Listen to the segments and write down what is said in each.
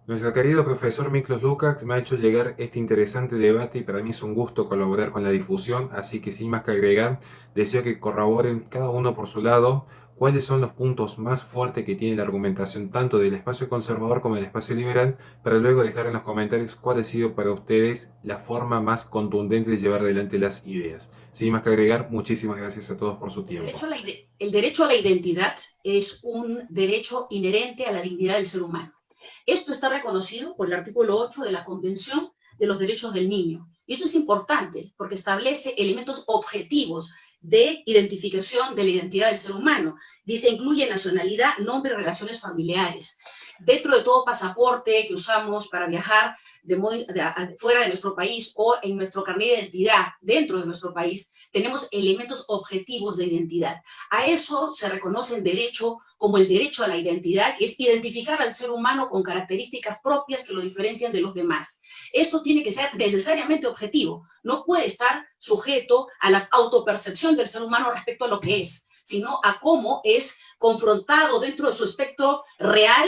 Nuestro querido profesor Miklos Lukács me ha hecho llegar este interesante debate y para mí es un gusto colaborar con la difusión, así que sin más que agregar, deseo que corroboren cada uno por su lado cuáles son los puntos más fuertes que tiene la argumentación tanto del espacio conservador como del espacio liberal, para luego dejar en los comentarios cuál ha sido para ustedes la forma más contundente de llevar adelante las ideas. Sin más que agregar, muchísimas gracias a todos por su tiempo. El derecho a la identidad es un derecho inherente a la dignidad del ser humano. Esto está reconocido por el artículo 8 de la Convención de los Derechos del Niño. Y esto es importante porque establece elementos objetivos de identificación de la identidad del ser humano. Dice, incluye nacionalidad, nombre y relaciones familiares. Dentro de todo pasaporte que usamos para viajar fuera de nuestro país o en nuestro carnet de identidad dentro de nuestro país, tenemos elementos objetivos de identidad. A eso se reconoce el derecho como el derecho a la identidad, que es identificar al ser humano con características propias que lo diferencian de los demás. Esto tiene que ser necesariamente objetivo, no puede estar sujeto a la autopercepción del ser humano respecto a lo que es, sino a cómo es confrontado dentro de su espectro real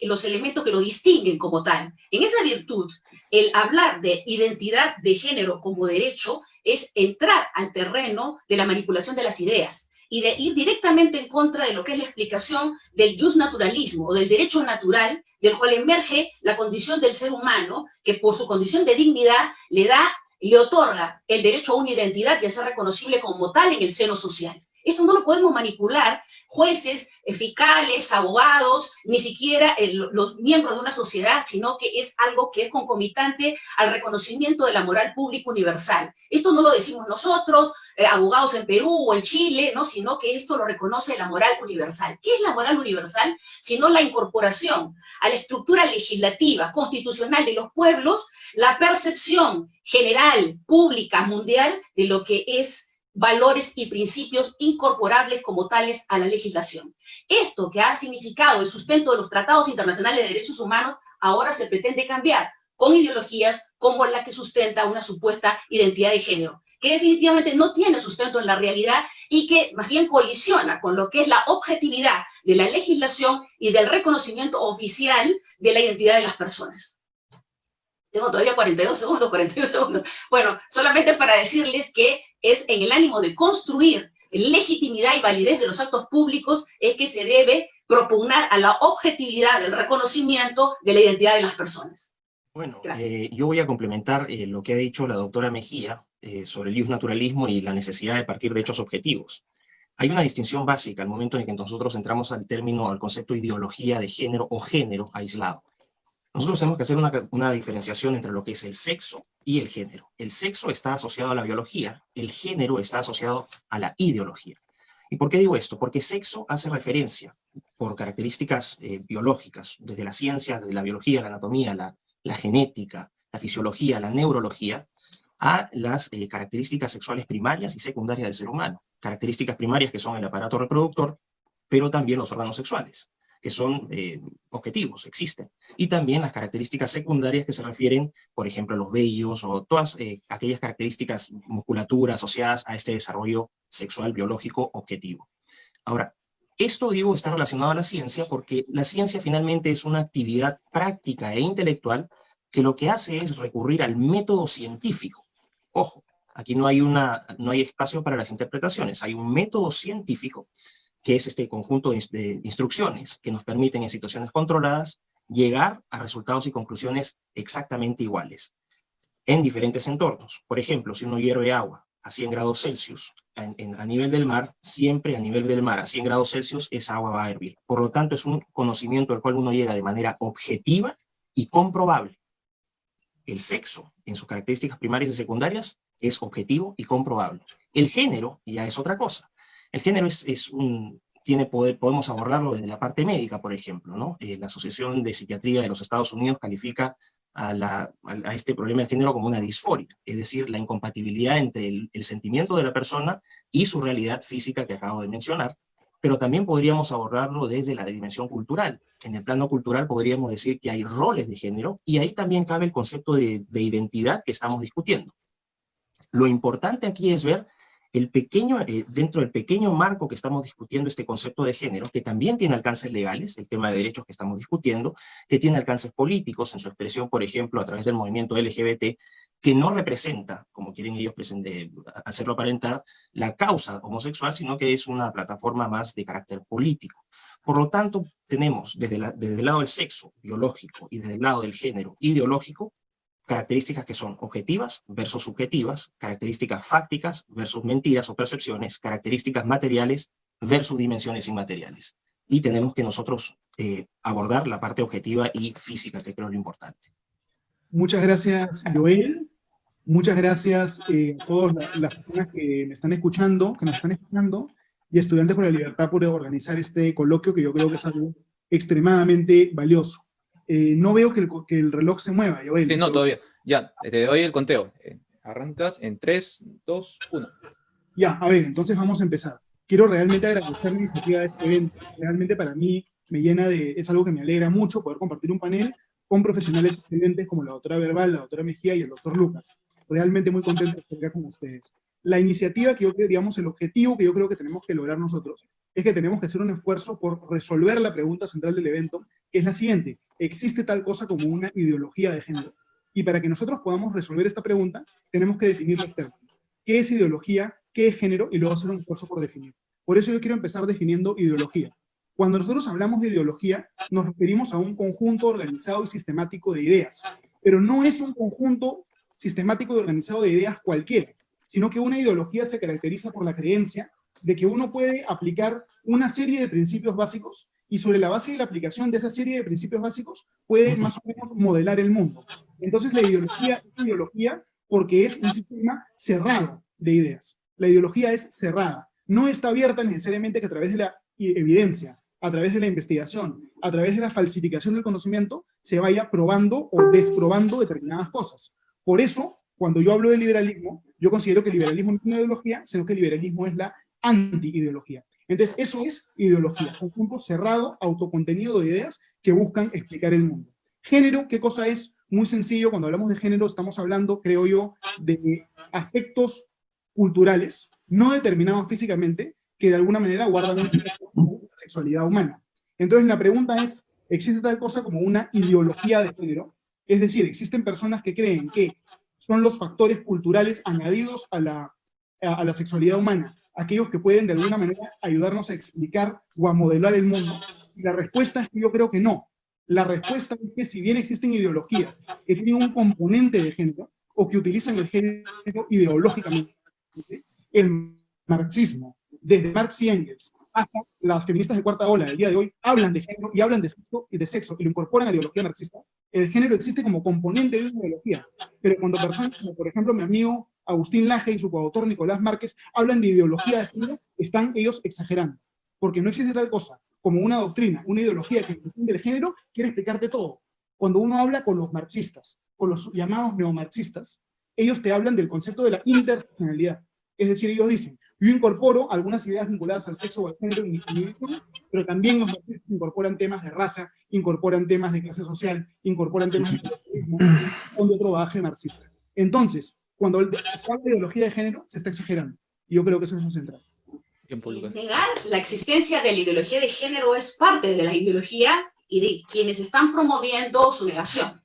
los elementos que lo distinguen como tal. En esa virtud, el hablar de identidad de género como derecho es entrar al terreno de la manipulación de las ideas y de ir directamente en contra de lo que es la explicación del justnaturalismo o del derecho natural, del cual emerge la condición del ser humano, que por su condición de dignidad le otorga el derecho a una identidad y a ser reconocible como tal en el seno social. Esto no lo podemos manipular jueces, fiscales, abogados, ni siquiera los miembros de una sociedad, sino que es algo que es concomitante al reconocimiento de la moral pública universal. Esto no lo decimos nosotros, abogados en Perú o en Chile, ¿no? Sino que esto lo reconoce la moral universal. ¿Qué es la moral universal? Sino la incorporación a la estructura legislativa, constitucional de los pueblos, la percepción general, pública, mundial, de lo que es valores y principios incorporables como tales a la legislación. Esto que ha significado el sustento de los tratados internacionales de derechos humanos, ahora se pretende cambiar con ideologías como la que sustenta una supuesta identidad de género, que definitivamente no tiene sustento en la realidad y que más bien colisiona con lo que es la objetividad de la legislación y del reconocimiento oficial de la identidad de las personas. Tengo todavía 42 segundos, 41 segundos. Bueno, solamente para decirles que es en el ánimo de construir legitimidad y validez de los actos públicos es que se debe propugnar a la objetividad del reconocimiento de la identidad de las personas. Bueno, yo voy a complementar lo que ha dicho la doctora Mejía sobre el justnaturalismo y la necesidad de partir de hechos objetivos. Hay una distinción básica al momento en que nosotros entramos al término, al concepto de ideología de género o género aislado. Nosotros tenemos que hacer una diferenciación entre lo que es el sexo y el género. El sexo está asociado a la biología, el género está asociado a la ideología. ¿Y por qué digo esto? Porque sexo hace referencia, por características biológicas, desde la ciencia, desde la biología, la anatomía, la genética, la fisiología, la neurología, a las características sexuales primarias y secundarias del ser humano. Características primarias que son el aparato reproductor, pero también los órganos sexuales, que son objetivos, existen. Y también las características secundarias que se refieren, por ejemplo, a los vellos o todas aquellas características, musculatura asociadas a este desarrollo sexual biológico objetivo. Ahora, esto, digo, está relacionado a la ciencia porque la ciencia finalmente es una actividad práctica e intelectual que lo que hace es recurrir al método científico. Ojo, aquí no hay espacio para las interpretaciones, hay un método científico que es este conjunto de instrucciones que nos permiten en situaciones controladas llegar a resultados y conclusiones exactamente iguales en diferentes entornos. Por ejemplo, si uno hierve agua a 100 grados Celsius a nivel del mar, siempre a nivel del mar a 100 grados Celsius esa agua va a hervir. Por lo tanto, es un conocimiento al cual uno llega de manera objetiva y comprobable. El sexo, en sus características primarias y secundarias, es objetivo y comprobable. El género ya es otra cosa. El género tiene poder, podemos abordarlo desde la parte médica, por ejemplo, ¿no? La Asociación de Psiquiatría de los Estados Unidos califica a este problema del género como una disforia, es decir, la incompatibilidad entre el sentimiento de la persona y su realidad física que acabo de mencionar, pero también podríamos abordarlo desde la dimensión cultural. En el plano cultural podríamos decir que hay roles de género y ahí también cabe el concepto de identidad que estamos discutiendo. Lo importante aquí es ver dentro del pequeño marco que estamos discutiendo este concepto de género, que también tiene alcances legales, el tema de derechos que estamos discutiendo, que tiene alcances políticos en su expresión, por ejemplo, a través del movimiento LGBT, que no representa, como quieren ellos hacerlo aparentar, la causa homosexual, sino que es una plataforma más de carácter político. Por lo tanto, tenemos desde el lado del sexo biológico y desde el lado del género ideológico, características que son objetivas versus subjetivas, características fácticas versus mentiras o percepciones, características materiales versus dimensiones inmateriales. Y tenemos que nosotros abordar la parte objetiva y física, que creo es lo importante. Muchas gracias, Joel. Muchas gracias a todas las personas que me están escuchando, que nos están escuchando, y Estudiantes por la Libertad por organizar este coloquio que yo creo que es algo extremadamente valioso. No veo que el reloj se mueva, Joel. Sí, no, todavía. Ya, te doy el conteo. Arrancas en 3, 2, 1. Ya, a ver, entonces vamos a empezar. Quiero realmente agradecer la iniciativa de este evento. Realmente para mí me llena es algo que me alegra mucho poder compartir un panel con profesionales excelentes como la doctora Verbal, la doctora Mejía y el doctor Lucas. Realmente muy contento de estar acá con ustedes. La iniciativa que yo creo, digamos, el objetivo que yo creo que tenemos que lograr nosotros es que tenemos que hacer un esfuerzo por resolver la pregunta central del evento, que es la siguiente: ¿existe tal cosa como una ideología de género? Y para que nosotros podamos resolver esta pregunta, tenemos que definir los términos. ¿Qué es ideología? ¿Qué es género? Y luego hacer un esfuerzo por definir. Por eso yo quiero empezar definiendo ideología. Cuando nosotros hablamos de ideología, nos referimos a un conjunto organizado y sistemático de ideas. Pero no es un conjunto sistemático y organizado de ideas cualquiera, sino que una ideología se caracteriza por la creencia de que uno puede aplicar una serie de principios básicos y sobre la base de la aplicación de esa serie de principios básicos puede más o menos modelar el mundo. Entonces la ideología es ideología porque es un sistema cerrado de ideas. La ideología es cerrada, no está abierta necesariamente que a través de la evidencia, a través de la investigación, a través de la falsificación del conocimiento, se vaya probando o desprobando determinadas cosas. Por eso, cuando yo hablo de liberalismo, yo considero que el liberalismo no es una ideología, sino que el liberalismo es la anti-ideología. Entonces, eso es ideología, un conjunto cerrado, autocontenido de ideas que buscan explicar el mundo. Género, ¿qué cosa es? Muy sencillo, cuando hablamos de género estamos hablando, creo yo, de aspectos culturales, no determinados físicamente, que de alguna manera guardan un aspecto como la sexualidad humana. Entonces, la pregunta es, ¿existe tal cosa como una ideología de género? Es decir, existen personas que creen que son los factores culturales añadidos a la sexualidad humana, aquellos que pueden de alguna manera ayudarnos a explicar o a modelar el mundo. Y la respuesta es que yo creo que no. La respuesta es que si bien existen ideologías que tienen un componente de género o que utilizan el género ideológicamente, el marxismo, desde Marx y Engels hasta las feministas de cuarta ola del día de hoy, hablan de género y hablan de sexo y lo incorporan a la ideología marxista. El género existe como componente de una ideología, pero cuando personas como, por ejemplo, mi amigo Agustín Laje y su coautor Nicolás Márquez hablan de ideología de género, están ellos exagerando, porque no existe tal cosa como una doctrina, una ideología que en función del género quiere explicarte todo. Cuando uno habla con los marxistas, con los llamados neomarxistas, ellos te hablan del concepto de la interseccionalidad. Es decir, ellos dicen, yo incorporo algunas ideas vinculadas al sexo o al género en mi visión, pero también los marxistas incorporan temas de raza, incorporan temas de clase social, incorporan temas de capitalismo, con otro bagaje marxista. Entonces, cuando se habla de ideología de género, se está exagerando. Y yo creo que eso es lo central. Negar la existencia de la ideología de género es parte de la ideología y de quienes están promoviendo su negación.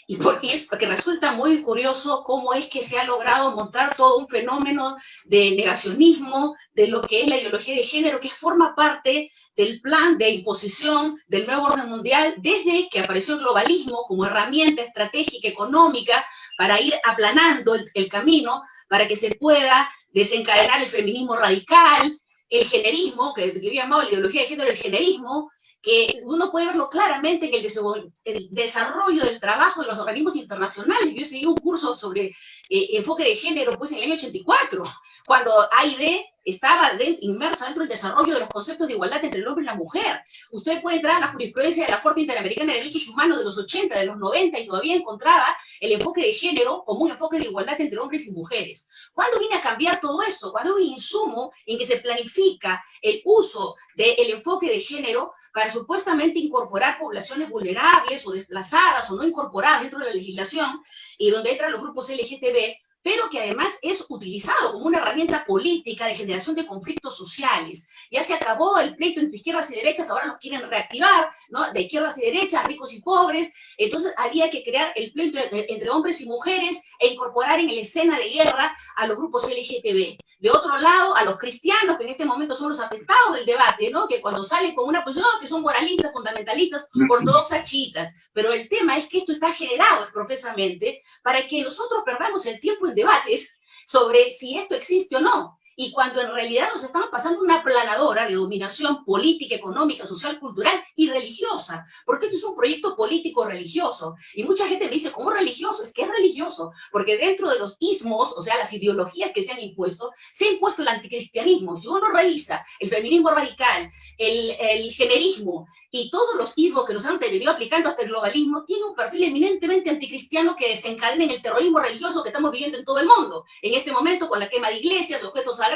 Y es porque resulta muy curioso cómo es que se ha logrado montar todo un fenómeno de negacionismo de lo que es la ideología de género, que forma parte del plan de imposición del nuevo orden mundial desde que apareció el globalismo como herramienta estratégica económica para ir aplanando el camino para que se pueda desencadenar el feminismo radical, el generismo, que yo he llamado la ideología de género el generismo, que uno puede verlo claramente en el desarrollo del trabajo de los organismos internacionales. Yo seguí un curso sobre enfoque de género pues en el año 84, cuando AID estaba inmersa dentro del desarrollo de los conceptos de igualdad entre el hombre y la mujer. Usted puede entrar a la jurisprudencia de la Corte Interamericana de Derechos Humanos de los 80, de los 90, y todavía encontraba el enfoque de género como un enfoque de igualdad entre hombres y mujeres. ¿Cuándo viene a cambiar todo esto? Cuando hay un insumo en que se planifica el uso del enfoque de género para supuestamente incorporar poblaciones vulnerables o desplazadas o no incorporadas dentro de la legislación, y donde entran los grupos LGTB, pero que además es utilizado como una herramienta política de generación de conflictos sociales. Ya se acabó el pleito entre izquierdas y derechas, ahora los quieren reactivar, ¿no? De izquierdas y derechas, ricos y pobres. Entonces había que crear el pleito entre hombres y mujeres e incorporar en la escena de guerra a los grupos LGTB. De otro lado, a los cristianos, que en este momento son los apestados del debate, ¿no? Que cuando salen con una posición, que son moralistas, fundamentalistas, ortodoxas, chiitas. Pero el tema es que esto está generado profesamente para que nosotros perdamos el tiempo en debates sobre si esto existe o no. Y cuando en realidad nos estamos pasando una aplanadora de dominación política, económica, social, cultural y religiosa, porque esto es un proyecto político-religioso. Y mucha gente me dice, ¿cómo religioso? Es que es religioso, porque dentro de los ismos, o sea, las ideologías que se han impuesto, se ha impuesto el anticristianismo. Si uno revisa el feminismo radical, el generismo y todos los ismos que nos han venido aplicando hasta el globalismo, tiene un perfil eminentemente anticristiano que desencadena en el terrorismo religioso que estamos viviendo en todo el mundo. En este momento, con la quema de iglesias, objetos sagrados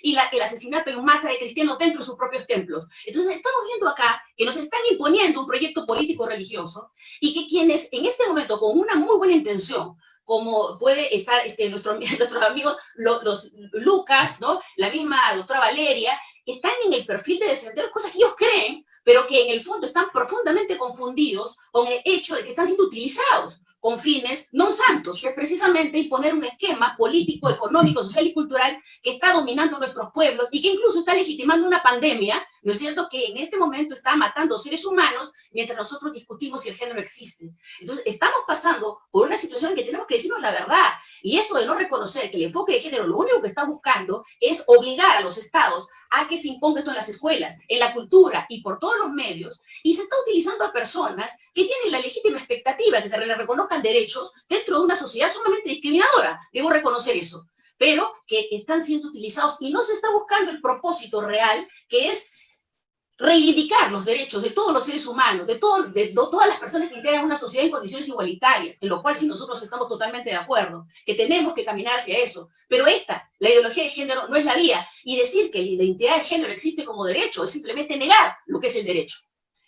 y el asesinato en masa de cristianos dentro de sus propios templos. Entonces estamos viendo acá que nos están imponiendo un proyecto político religioso y que quienes en este momento con una muy buena intención, como puede estar nuestros amigos los Lucas, ¿no? La misma doctora Valeria, están en el perfil de defender cosas que ellos creen, pero que en el fondo están profundamente confundidos con el hecho de que están siendo utilizados con fines no santos, que es precisamente imponer un esquema político, económico, social y cultural que está dominando nuestros pueblos y que incluso está legitimando una pandemia, ¿no es cierto?, que en este momento está matando seres humanos mientras nosotros discutimos si el género existe. Entonces, estamos pasando por una situación en que tenemos que decirnos la verdad. Y esto de no reconocer que el enfoque de género lo único que está buscando es obligar a los estados a que se imponga esto en las escuelas, en la cultura y por todos los medios, y se está utilizando a personas que tienen la legítima expectativa de que se les reconozcan derechos dentro de una sociedad sumamente discriminadora, debo reconocer eso, pero que están siendo utilizados y no se está buscando el propósito real, que es reivindicar los derechos de todos los seres humanos, de todas las personas que integran una sociedad en condiciones igualitarias, en lo cual sí nosotros estamos totalmente de acuerdo, que tenemos que caminar hacia eso. Pero la ideología de género, no es la vía. Y decir que la identidad de género existe como derecho es simplemente negar lo que es el derecho.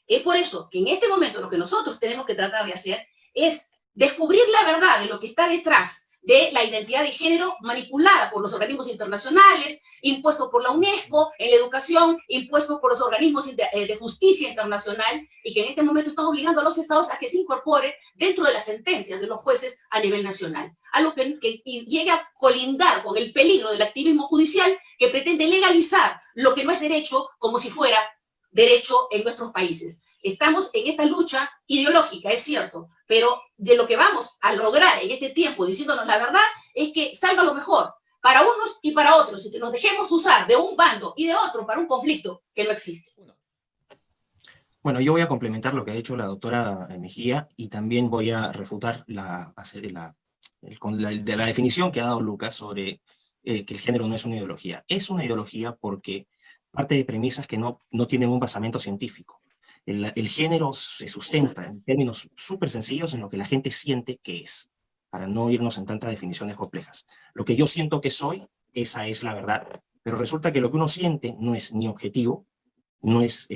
Es por eso que en este momento lo que nosotros tenemos que tratar de hacer es descubrir la verdad de lo que está detrás de la identidad de género manipulada por los organismos internacionales, impuestos por la UNESCO, en la educación, impuestos por los organismos de justicia internacional, y que en este momento están obligando a los estados a que se incorpore dentro de las sentencias de los jueces a nivel nacional. Algo que llega a colindar con el peligro del activismo judicial que pretende legalizar lo que no es derecho como si fuera derecho en nuestros países. Estamos en esta lucha ideológica, es cierto, pero de lo que vamos a lograr en este tiempo diciéndonos la verdad es que salga lo mejor para unos y para otros, y que nos dejemos usar de un bando y de otro para un conflicto que no existe. Bueno, yo voy a complementar lo que ha dicho la doctora Mejía y también voy a refutar la definición que ha dado Lucas sobre que el género no es una ideología. Es una ideología porque parte de premisas que no tienen un basamento científico. El género se sustenta en términos súper sencillos en lo que la gente siente que es, para no irnos en tantas definiciones complejas. Lo que yo siento que soy, esa es la verdad. Pero resulta que lo que uno siente no es ni objetivo, no es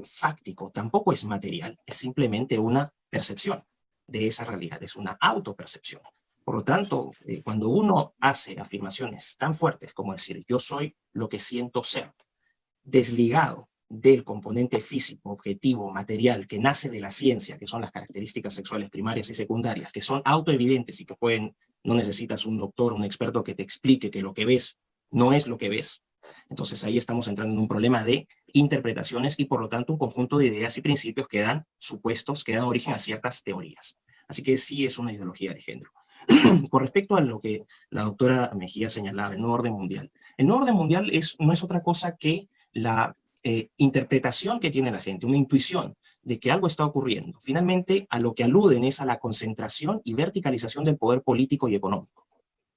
fáctico, tampoco es material, es simplemente una percepción de esa realidad, es una autopercepción. Por lo tanto, cuando uno hace afirmaciones tan fuertes como decir yo soy lo que siento ser, desligado del componente físico, objetivo, material, que nace de la ciencia, que son las características sexuales primarias y secundarias, que son autoevidentes y que no necesitas un doctor, un experto que te explique que lo que ves no es lo que ves. Entonces ahí estamos entrando en un problema de interpretaciones y por lo tanto un conjunto de ideas y principios que dan supuestos, que dan origen a ciertas teorías. Así que sí es una ideología de género. Con respecto a lo que la doctora Mejía señalaba, el nuevo orden mundial. El nuevo orden mundial no es otra cosa que la interpretación que tiene la gente, una intuición de que algo está ocurriendo. Finalmente, a lo que aluden es a la concentración y verticalización del poder político y económico.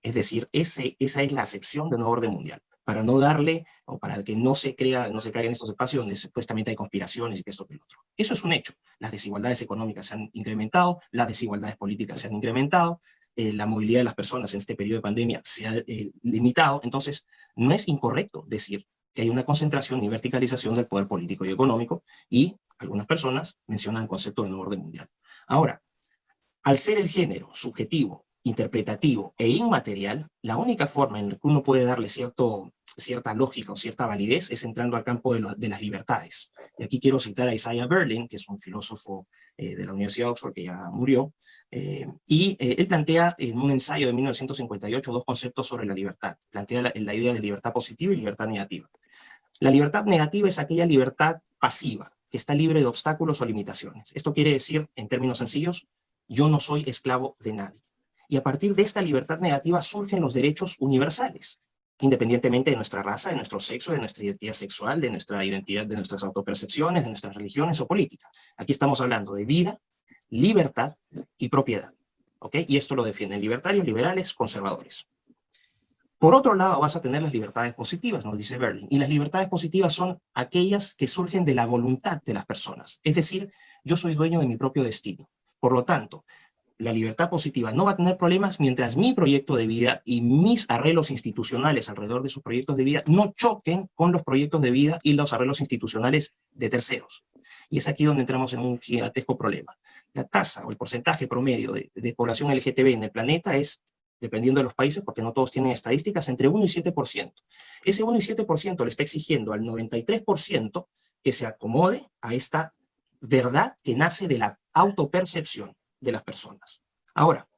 Es decir, esa es la acepción del nuevo orden mundial, para no darle, o para que no se caiga en estos espacios donde supuestamente hay conspiraciones y que esto que el otro. Eso es un hecho. Las desigualdades económicas se han incrementado, las desigualdades políticas se han incrementado, la movilidad de las personas en este periodo de pandemia se ha limitado. Entonces, no es incorrecto decir que hay una concentración y verticalización del poder político y económico, y algunas personas mencionan el concepto del nuevo orden mundial. Ahora, al ser el género subjetivo, interpretativo e inmaterial, la única forma en la que uno puede darle cierta lógica o cierta validez es entrando al campo de las libertades. Y aquí quiero citar a Isaiah Berlin, que es un filósofo de la Universidad de Oxford, que ya murió, él plantea en un ensayo de 1958 dos conceptos sobre la libertad. Plantea la idea de libertad positiva y libertad negativa. La libertad negativa es aquella libertad pasiva, que está libre de obstáculos o limitaciones. Esto quiere decir, en términos sencillos, yo no soy esclavo de nadie. Y a partir de esta libertad negativa surgen los derechos universales, independientemente de nuestra raza, de nuestro sexo, de nuestra identidad sexual, de nuestra identidad, de nuestras autopercepciones, de nuestras religiones o política. Aquí estamos hablando de vida, libertad y propiedad. ¿Ok? Y esto lo defienden libertarios, liberales, conservadores. Por otro lado, vas a tener las libertades positivas, nos dice Berlin. Y las libertades positivas son aquellas que surgen de la voluntad de las personas. Es decir, yo soy dueño de mi propio destino. Por lo tanto, la libertad positiva no va a tener problemas mientras mi proyecto de vida y mis arreglos institucionales alrededor de sus proyectos de vida no choquen con los proyectos de vida y los arreglos institucionales de terceros. Y es aquí donde entramos en un gigantesco problema. La tasa o el porcentaje promedio de población LGTB en el planeta es, dependiendo de los países, porque no todos tienen estadísticas, entre 1 y 7%. Ese 1 y 7% le está exigiendo al 93% que se acomode a esta verdad que nace de la autopercepción de las personas. Ahora,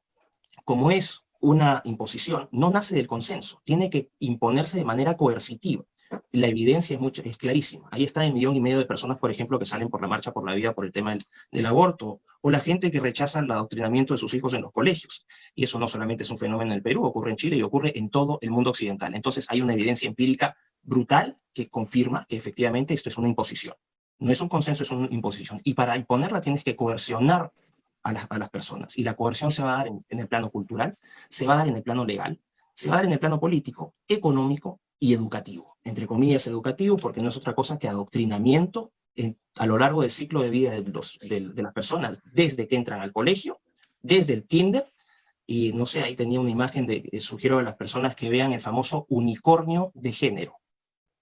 como es una imposición, no nace del consenso, tiene que imponerse de manera coercitiva. La evidencia es clarísima. Ahí está el 1,5 millones de personas, por ejemplo, que salen por la marcha por la vida por el tema del aborto, o la gente que rechaza el adoctrinamiento de sus hijos en los colegios. Y eso no solamente es un fenómeno en el Perú, ocurre en Chile y ocurre en todo el mundo occidental. Entonces hay una evidencia empírica brutal que confirma que efectivamente esto es una imposición. No es un consenso, es una imposición. Y para imponerla tienes que coercionar a las personas. Y la coerción se va a dar en el plano cultural, se va a dar en el plano legal, se va a dar en el plano político, económico y educativo. Entre comillas, educativo, porque no es otra cosa que adoctrinamiento a lo largo del ciclo de vida de las personas, desde que entran al colegio, desde el kinder, y no sé, ahí tenía una imagen sugiero a las personas que vean el famoso unicornio de género.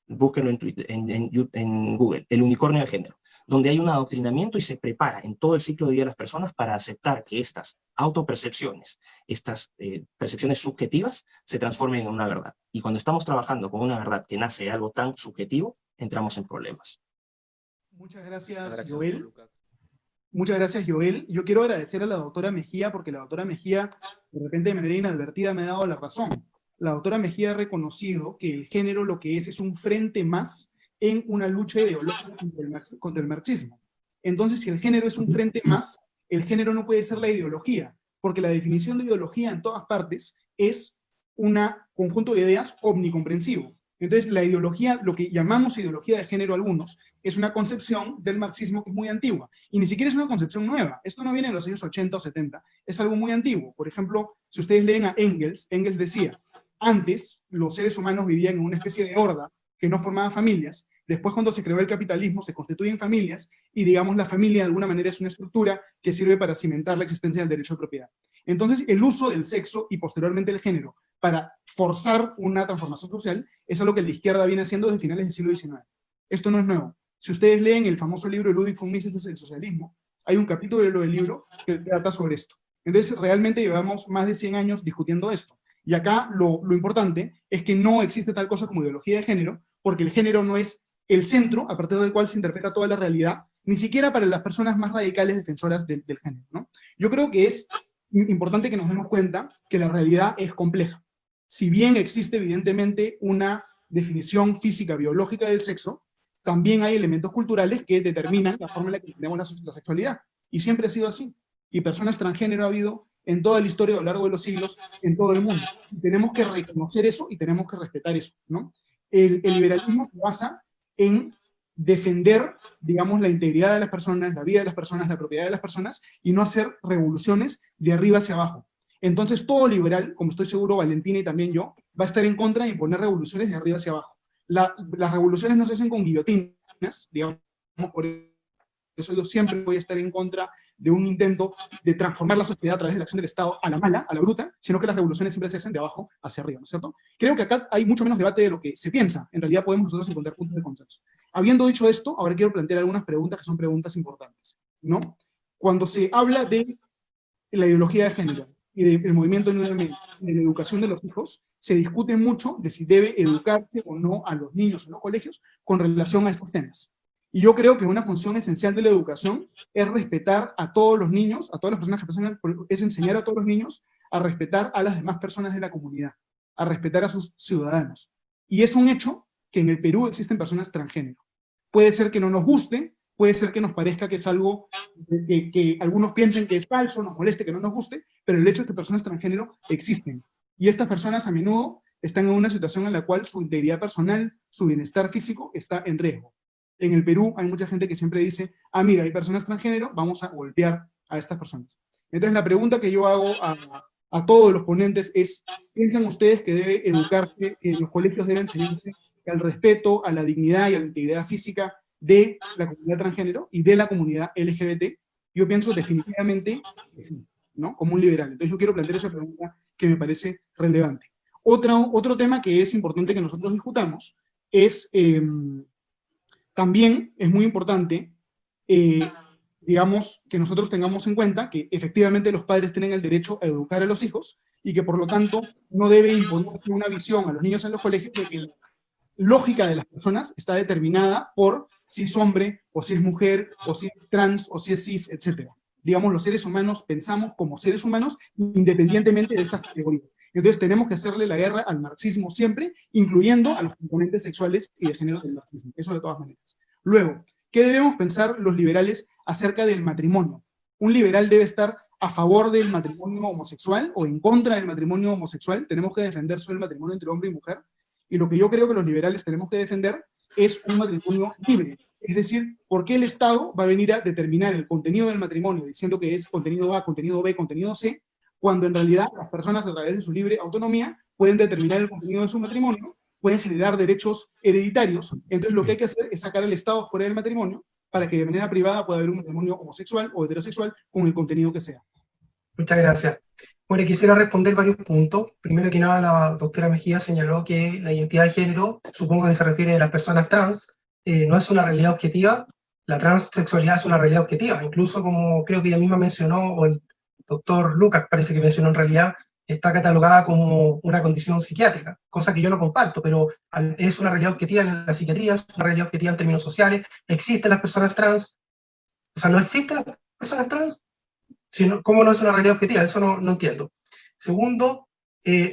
Búsquenlo en Google, el unicornio de género, donde hay un adoctrinamiento y se prepara en todo el ciclo de vida de las personas para aceptar que estas autopercepciones, estas percepciones subjetivas, se transformen en una verdad. Y cuando estamos trabajando con una verdad que nace de algo tan subjetivo, entramos en problemas. Muchas gracias, Gracias, Joel. Lucas. Muchas gracias, Joel. Yo quiero agradecer a la doctora Mejía, porque la doctora Mejía, de repente de manera inadvertida, me ha dado la razón. La doctora Mejía ha reconocido que el género lo que es un frente más en una lucha ideológica contra el marxismo. Entonces, si el género es un frente más, el género no puede ser la ideología, porque la definición de ideología en todas partes es un conjunto de ideas omnicomprensivo. Entonces, la ideología, lo que llamamos ideología de género algunos, es una concepción del marxismo que es muy antigua. Y ni siquiera es una concepción nueva. Esto no viene en los años 80 o 70. Es algo muy antiguo. Por ejemplo, si ustedes leen a Engels, Engels decía, antes los seres humanos vivían en una especie de horda que no formaba familias. Después, cuando se creó el capitalismo, se constituyen familias y, digamos, la familia de alguna manera es una estructura que sirve para cimentar la existencia del derecho de propiedad. Entonces, el uso del sexo y posteriormente el género para forzar una transformación social es algo que la izquierda viene haciendo desde finales del siglo XIX. Esto no es nuevo. Si ustedes leen el famoso libro de Ludwig von Mises, El socialismo, hay un capítulo del libro que trata sobre esto. Entonces, realmente llevamos más de 100 años discutiendo esto. Y acá lo importante es que no existe tal cosa como ideología de género, porque el género no es el centro a partir del cual se interpreta toda la realidad, ni siquiera para las personas más radicales defensoras del género, ¿no? Yo creo que es importante que nos demos cuenta que la realidad es compleja. Si bien existe evidentemente una definición física, biológica del sexo, también hay elementos culturales que determinan la forma en la que entendemos la sexualidad. Y siempre ha sido así. Y personas transgénero ha habido en toda la historia a lo largo de los siglos, en todo el mundo. Y tenemos que reconocer eso y tenemos que respetar eso, ¿no? El liberalismo se basa en defender, digamos, la integridad de las personas, la vida de las personas, la propiedad de las personas, y no hacer revoluciones de arriba hacia abajo. Entonces, todo liberal, como estoy seguro Valentina y también yo, va a estar en contra de imponer revoluciones de arriba hacia abajo. Las revoluciones no se hacen con guillotinas, digamos, por eso yo siempre voy a estar en contra de un intento de transformar la sociedad a través de la acción del Estado a la mala, a la bruta, sino que las revoluciones siempre se hacen de abajo hacia arriba, ¿no es cierto? Creo que acá hay mucho menos debate de lo que se piensa. En realidad podemos nosotros encontrar puntos de consenso. Habiendo dicho esto, ahora quiero plantear algunas preguntas que son preguntas importantes, ¿no? Cuando se habla de la ideología de género, y del movimiento Ni Una Menos, de la educación de los hijos, se discute mucho de si debe educarse o no a los niños en los colegios con relación a estos temas. Y yo creo que una función esencial de la educación es respetar a todos los niños, a todas las personas que pasan, es enseñar a todos los niños a respetar a las demás personas de la comunidad, a respetar a sus ciudadanos. Y es un hecho que en el Perú existen personas transgénero. Puede ser que no nos guste, puede ser que nos parezca que es algo que algunos piensen que es falso, nos moleste, que no nos guste, pero el hecho es que personas transgénero existen. Y estas personas a menudo están en una situación en la cual su integridad personal, su bienestar físico está en riesgo. En el Perú hay mucha gente que siempre dice, ah, mira, hay personas transgénero, vamos a golpear a estas personas. Entonces la pregunta que yo hago a todos los ponentes es, ¿piensan ustedes que debe educarse, que en los colegios debe enseñarse al respeto, a la dignidad y a la integridad física de la comunidad transgénero y de la comunidad LGBT? Yo pienso definitivamente que sí, ¿no? Como un liberal. Entonces yo quiero plantear esa pregunta que me parece relevante. Otro tema que es importante que nosotros discutamos es, también es muy importante, digamos, que nosotros tengamos en cuenta que efectivamente los padres tienen el derecho a educar a los hijos y que por lo tanto no debe imponerse una visión a los niños en los colegios de que la lógica de las personas está determinada por si es hombre, o si es mujer, o si es trans, o si es cis, etc. Digamos, los seres humanos pensamos como seres humanos independientemente de estas categorías. Entonces tenemos que hacerle la guerra al marxismo siempre, incluyendo a los componentes sexuales y de género del marxismo. Eso de todas maneras. Luego, ¿qué debemos pensar los liberales acerca del matrimonio? ¿Un liberal debe estar a favor del matrimonio homosexual o en contra del matrimonio homosexual? ¿Tenemos que defender solo el matrimonio entre hombre y mujer? Y lo que yo creo que los liberales tenemos que defender es un matrimonio libre. Es decir, ¿por qué el Estado va a venir a determinar el contenido del matrimonio diciendo que es contenido A, contenido B, contenido C, cuando en realidad las personas a través de su libre autonomía pueden determinar el contenido de su matrimonio, pueden generar derechos hereditarios? Entonces lo que hay que hacer es sacar al Estado fuera del matrimonio para que de manera privada pueda haber un matrimonio homosexual o heterosexual con el contenido que sea. Muchas gracias. Bueno, quisiera responder varios puntos. Primero que nada, la doctora Mejía señaló que la identidad de género, supongo que se refiere a las personas trans, no es una realidad objetiva. La transexualidad es una realidad objetiva. Incluso, como creo que ella misma mencionó, o el doctor Lucas parece que mencionó, en realidad está catalogada como una condición psiquiátrica, cosa que yo no comparto, pero es una realidad objetiva en la psiquiatría, es una realidad objetiva en términos sociales. ¿Existen las personas trans? O sea, ¿no existen las personas trans? ¿Cómo no es una realidad objetiva? Eso no entiendo. Segundo,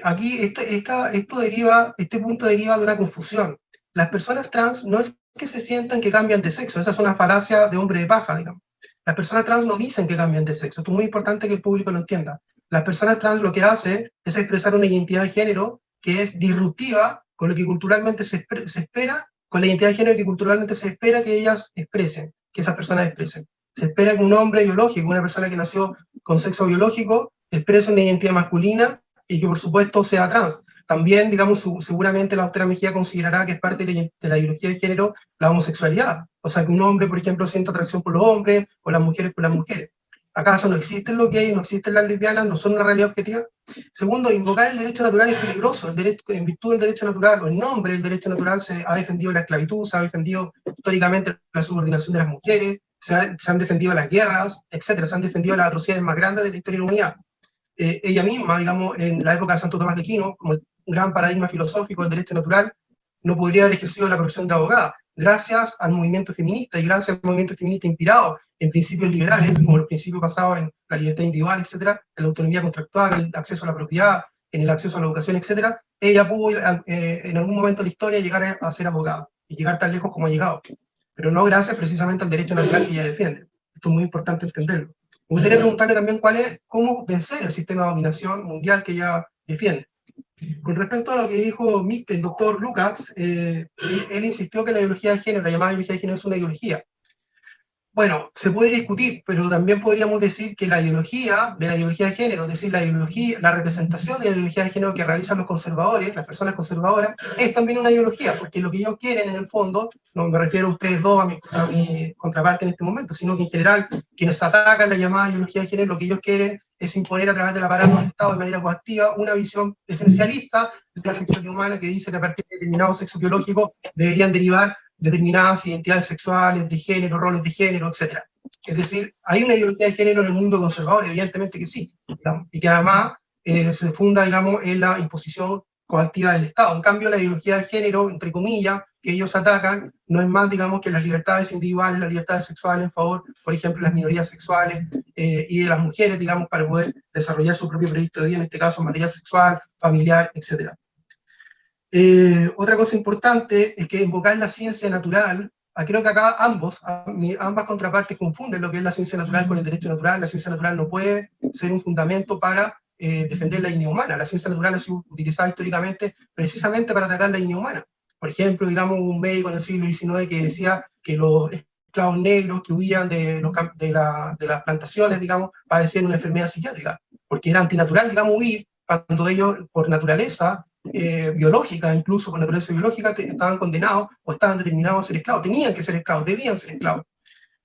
aquí este punto deriva de una confusión. Las personas trans no es que se sientan que cambian de sexo, esa es una falacia de hombre de paja, digamos. Las personas trans no dicen que cambian de sexo, esto es muy importante que el público lo entienda. Las personas trans lo que hacen es expresar una identidad de género que es disruptiva con lo que culturalmente se espera, con la identidad de género que culturalmente se espera que ellas expresen, que esas personas expresen. Se espera que un hombre biológico, una persona que nació con sexo biológico, exprese una identidad masculina y que por supuesto sea trans. También, digamos, seguramente la doctora Mejía considerará que es parte de la ideología de género la homosexualidad. O sea, que un hombre, por ejemplo, sienta atracción por los hombres, o las mujeres por las mujeres. ¿Acaso no existen los gays, no existen las lesbianas, no son una realidad objetiva? Segundo, invocar el derecho natural es peligroso. En virtud del derecho natural, o en nombre del derecho natural, se ha defendido la esclavitud, se ha defendido históricamente la subordinación de las mujeres, se han defendido las guerras, etcétera, se han defendido las atrocidades más grandes de la historia de la humanidad. Ella misma, digamos, en la época de Santo Tomás de Aquino, como el gran paradigma filosófico del derecho natural, no podría haber ejercido la profesión de abogada, gracias al movimiento feminista y gracias al movimiento feminista inspirado en principios liberales, como los principios basados en la libertad individual, etcétera, en la autonomía contractual, el acceso a la propiedad, en el acceso a la educación, etcétera. Ella pudo en algún momento de la historia llegar a ser abogada y llegar tan lejos como ha llegado, pero no gracias precisamente al derecho natural que ella defiende. Esto es muy importante entenderlo. Me gustaría preguntarle también cómo vencer el sistema de dominación mundial que ella defiende. Con respecto a lo que dijo el doctor Lucas, él insistió que la ideología de género, la llamada ideología de género, es una ideología. Bueno, se puede discutir, pero también podríamos decir que la ideología de género, es decir, la representación de la ideología de género que realizan los conservadores, las personas conservadoras, es también una ideología, porque lo que ellos quieren en el fondo, no me refiero a ustedes dos, a mi contraparte en este momento, sino que en general quienes atacan la llamada ideología de género, lo que ellos quieren es imponer a través del aparato del Estado de manera coactiva una visión esencialista de la sexualidad humana que dice que a partir de determinado sexo biológico deberían derivar determinadas identidades sexuales, de género, roles de género, etc. Es decir, ¿hay una ideología de género en el mundo conservador? Evidentemente que sí, digamos, y que además se funda, digamos, en la imposición coactiva del Estado. En cambio, la ideología de género, entre comillas, que ellos atacan, no es más, digamos, que las libertades individuales, las libertades sexuales en favor, por ejemplo, de las minorías sexuales y de las mujeres, digamos, para poder desarrollar su propio proyecto de vida, en este caso, en materia sexual, familiar, etc. Otra cosa importante es que invocar la ciencia natural, creo que acá ambas contrapartes confunden lo que es la ciencia natural con el derecho natural. La ciencia natural no puede ser un fundamento para defender la dignidad humana. La ciencia natural ha sido utilizada históricamente precisamente para atacar la dignidad humana. Por ejemplo, digamos, un médico en el siglo XIX que decía que los esclavos negros que huían de las plantaciones, digamos, padecían una enfermedad psiquiátrica, porque era antinatural, digamos, huir cuando ellos, por naturaleza, biológica, incluso por naturaleza biológica, estaban condenados o estaban determinados a ser esclavos, tenían que ser esclavos, debían ser esclavos.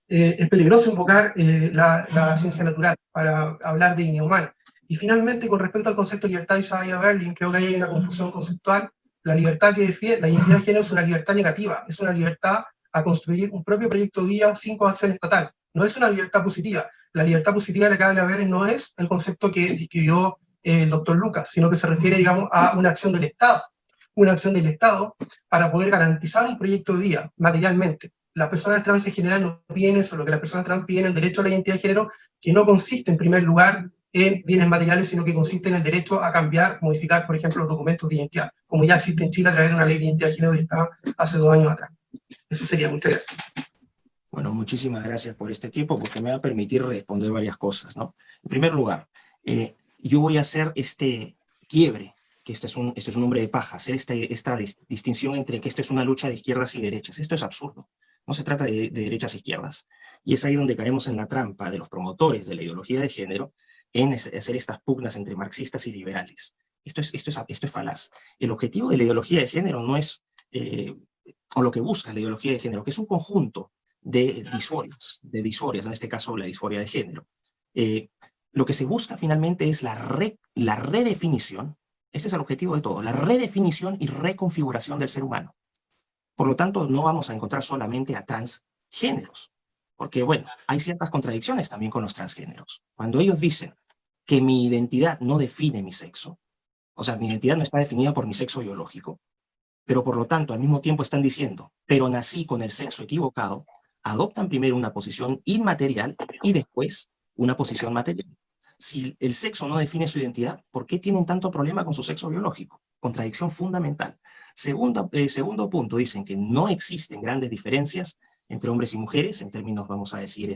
Es peligroso invocar la ciencia natural para hablar de dignidad humana. Y finalmente, con respecto al concepto de libertad de Isaiah Berlin, creo que hay una confusión conceptual. La libertad que defiende, la identidad de género es una libertad negativa, es una libertad a construir un propio proyecto de vida sin coacción estatal. No es una libertad positiva. La libertad positiva de la que habla Berlin no es el concepto que describió el doctor Lucas, sino que se refiere, digamos, a una acción del Estado para poder garantizar un proyecto de vida materialmente. Las personas trans en general no piden eso, lo que las personas trans piden es el derecho a la identidad de género, que no consiste en primer lugar en bienes materiales, sino que consiste en el derecho a cambiar, modificar, por ejemplo, los documentos de identidad, como ya existe en Chile a través de una ley de identidad de género dictada hace 2 años atrás. Eso sería, muchas gracias. Bueno, muchísimas gracias por este tiempo, porque me va a permitir responder varias cosas, ¿no? En primer lugar, yo voy a hacer este quiebre, que este es un hombre de paja, hacer esta distinción entre que esto es una lucha de izquierdas y derechas. Esto es absurdo. No se trata de derechas e izquierdas. Y es ahí donde caemos en la trampa de los promotores de la ideología de género en hacer estas pugnas entre marxistas y liberales. Esto es falaz. El objetivo de la ideología de género no es, o lo que busca la ideología de género, que es un conjunto de disforias, en este caso la disforia de género. Lo que se busca finalmente es la redefinición, ese es el objetivo de todo, la redefinición y reconfiguración del ser humano. Por lo tanto, no vamos a encontrar solamente a transgéneros, porque, bueno, hay ciertas contradicciones también con los transgéneros. Cuando ellos dicen que mi identidad no define mi sexo, o sea, mi identidad no está definida por mi sexo biológico, pero por lo tanto, al mismo tiempo están diciendo, pero nací con el sexo equivocado, adoptan primero una posición inmaterial y después una posición material. Si el sexo no define su identidad, ¿por qué tienen tanto problema con su sexo biológico? Contradicción fundamental. Segundo punto, dicen que no existen grandes diferencias entre hombres y mujeres, en términos, vamos a decir,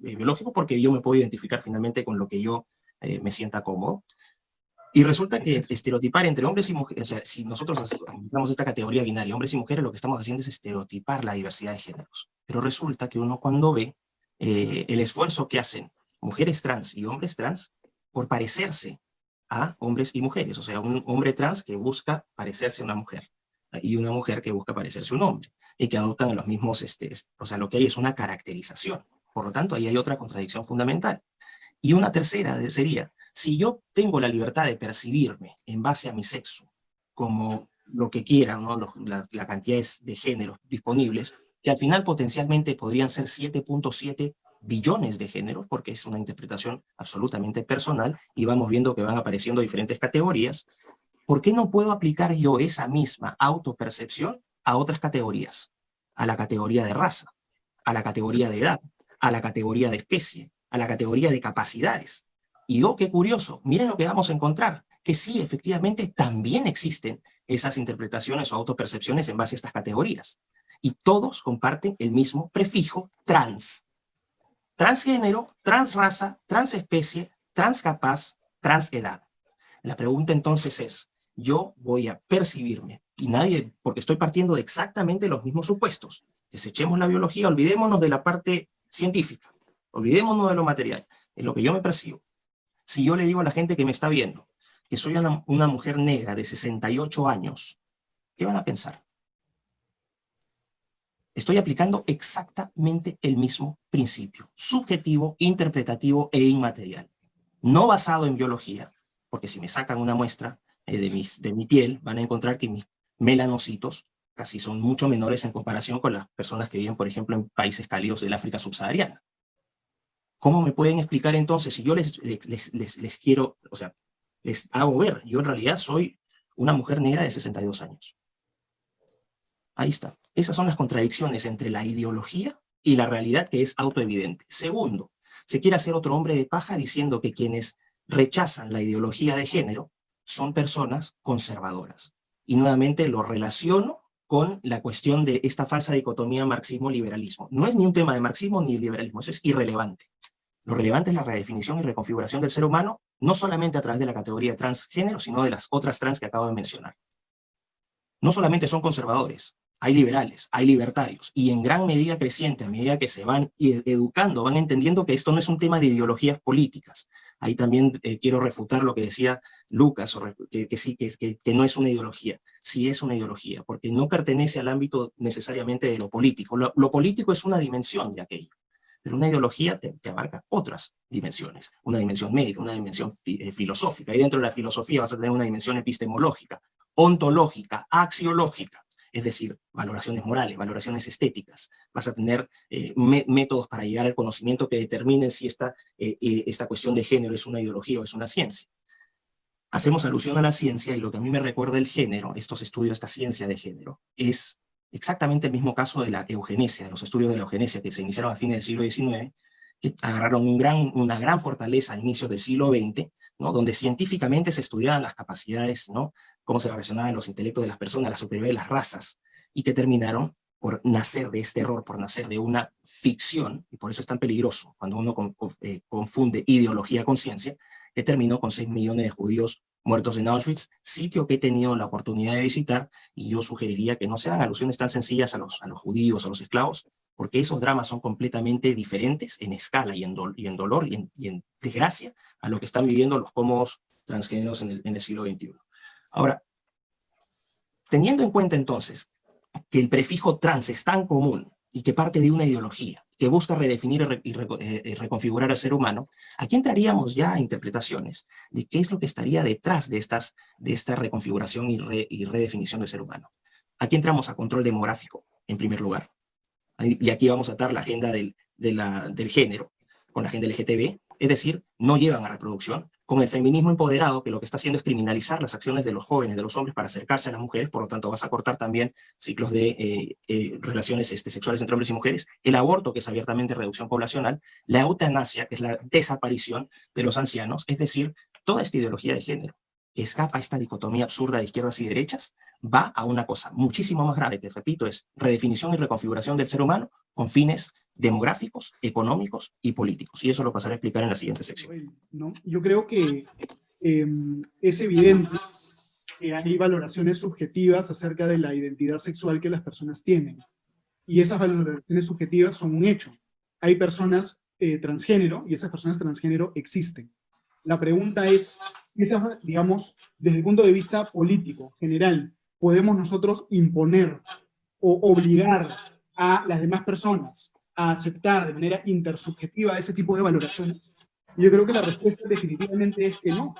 biológicos, porque yo me puedo identificar finalmente con lo que yo me sienta cómodo. Y resulta que estereotipar entre hombres y mujeres, o sea, si nosotros aplicamos esta categoría binaria, hombres y mujeres, lo que estamos haciendo es estereotipar la diversidad de géneros. Pero resulta que uno cuando ve el esfuerzo que hacen mujeres trans y hombres trans por parecerse a hombres y mujeres, o sea, un hombre trans que busca parecerse a una mujer y una mujer que busca parecerse a un hombre y que adoptan los mismos, o sea, lo que hay es una caracterización. Por lo tanto, ahí hay otra contradicción fundamental. Y una tercera sería, si yo tengo la libertad de percibirme en base a mi sexo como lo que quiera, ¿no? La cantidad de géneros disponibles, que al final potencialmente podrían ser 7.7 billones de géneros, porque es una interpretación absolutamente personal, y vamos viendo que van apareciendo diferentes categorías. ¿Por qué no puedo aplicar yo esa misma autopercepción a otras categorías? A la categoría de raza, a la categoría de edad, a la categoría de especie, a la categoría de capacidades. Y oh, qué curioso, miren lo que vamos a encontrar, que sí, efectivamente, también existen esas interpretaciones o autopercepciones en base a estas categorías. Y todos comparten el mismo prefijo trans. Transgénero, transraza, transespecie, transcapaz, transedad. La pregunta entonces es, yo voy a percibirme, y nadie, porque estoy partiendo de exactamente los mismos supuestos. Desechemos la biología, olvidémonos de la parte científica, olvidémonos de lo material, en lo que yo me percibo. Si yo le digo a la gente que me está viendo que soy una mujer negra de 68 años, ¿qué van a pensar? Estoy aplicando exactamente el mismo principio, subjetivo, interpretativo e inmaterial. No basado en biología, porque si me sacan una muestra de mi piel, van a encontrar que mis melanocitos casi son mucho menores en comparación con las personas que viven, por ejemplo, en países cálidos del África subsahariana. ¿Cómo me pueden explicar entonces si yo les quiero, o sea, les hago ver, yo en realidad soy una mujer negra de 62 años? Ahí está. Esas son las contradicciones entre la ideología y la realidad, que es autoevidente. Segundo, se quiere hacer otro hombre de paja diciendo que quienes rechazan la ideología de género son personas conservadoras. Y nuevamente lo relaciono con la cuestión de esta falsa dicotomía marxismo-liberalismo. No es ni un tema de marxismo ni liberalismo, eso es irrelevante. Lo relevante es la redefinición y reconfiguración del ser humano, no solamente a través de la categoría de transgénero, sino de las otras trans que acabo de mencionar. No solamente son conservadores, hay liberales, hay libertarios, y en gran medida creciente, a medida que se van educando, van entendiendo que esto no es un tema de ideologías políticas. Ahí también quiero refutar lo que decía Lucas, que no es una ideología. Sí es una ideología, porque no pertenece al ámbito necesariamente de lo político. Lo político es una dimensión de aquello, pero una ideología te abarca otras dimensiones, una dimensión médica, una dimensión filosófica, y dentro de la filosofía vas a tener una dimensión epistemológica, ontológica, axiológica, es decir, valoraciones morales, valoraciones estéticas. Vas a tener métodos para llegar al conocimiento que determinen si esta cuestión de género es una ideología o es una ciencia. Hacemos alusión a la ciencia, y lo que a mí me recuerda el género, estos estudios, esta ciencia de género, es exactamente el mismo caso de la eugenesia, de los estudios de la eugenesia que se iniciaron a fines del siglo XIX, que agarraron una gran fortaleza a inicios del siglo XX, ¿no? Donde científicamente se estudiaban las capacidades, ¿no? Cómo se relacionaban los intelectos de las personas, la superioridad de las razas, y que terminaron por nacer de este error, por nacer de una ficción, y por eso es tan peligroso cuando uno confunde ideología con ciencia, que terminó con 6 millones de judíos muertos en Auschwitz, sitio que he tenido la oportunidad de visitar, y yo sugeriría que no se hagan alusiones tan sencillas a los judíos, a los esclavos, porque esos dramas son completamente diferentes en escala y en dolor y en desgracia a lo que están viviendo los cómodos transgéneros en el siglo XXI. Ahora, teniendo en cuenta entonces que el prefijo trans es tan común y que parte de una ideología que busca redefinir y reconfigurar al ser humano, aquí entraríamos ya a interpretaciones de qué es lo que estaría detrás de esta reconfiguración y redefinición del ser humano. Aquí entramos a control demográfico, en primer lugar, y aquí vamos a atar la agenda del género con la agenda LGTB, es decir, no llevan a reproducción, con el feminismo empoderado, que lo que está haciendo es criminalizar las acciones de los jóvenes, de los hombres, para acercarse a las mujeres. Por lo tanto vas a cortar también ciclos de relaciones sexuales entre hombres y mujeres, el aborto, que es abiertamente reducción poblacional, la eutanasia, que es la desaparición de los ancianos, es decir, toda esta ideología de género que escapa a esta dicotomía absurda de izquierdas y derechas, va a una cosa muchísimo más grave, que repito, es redefinición y reconfiguración del ser humano con fines demográficos, económicos y políticos. Y eso lo pasaré a explicar en la siguiente sección. ¿No? Yo creo que es evidente que hay valoraciones subjetivas acerca de la identidad sexual que las personas tienen. Y esas valoraciones subjetivas son un hecho. Hay personas transgénero, y esas personas transgénero existen. La pregunta es, digamos, desde el punto de vista político, general, ¿podemos nosotros imponer o obligar a las demás personas a aceptar de manera intersubjetiva ese tipo de valoraciones? Y yo creo que la respuesta definitivamente es que no.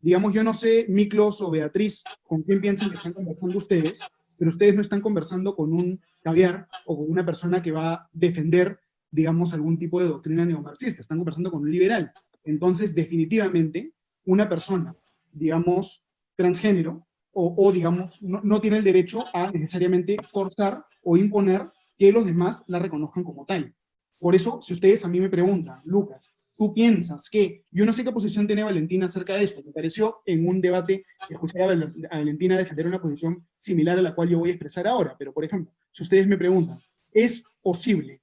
Digamos, yo no sé, Miklos o Beatriz, con quién piensan que están conversando ustedes, pero ustedes no están conversando con un caviar o con una persona que va a defender, digamos, algún tipo de doctrina neomarxista, están conversando con un liberal. Entonces, definitivamente, una persona, digamos, transgénero, o digamos, no tiene el derecho a necesariamente forzar o imponer que los demás la reconozcan como tal. Por eso, si ustedes a mí me preguntan, Lucas, ¿tú piensas que, yo no sé qué posición tiene Valentina acerca de esto? Me pareció en un debate escuchar a Valentina defender una posición similar a la cual yo voy a expresar ahora, pero por ejemplo, si ustedes me preguntan, ¿es posible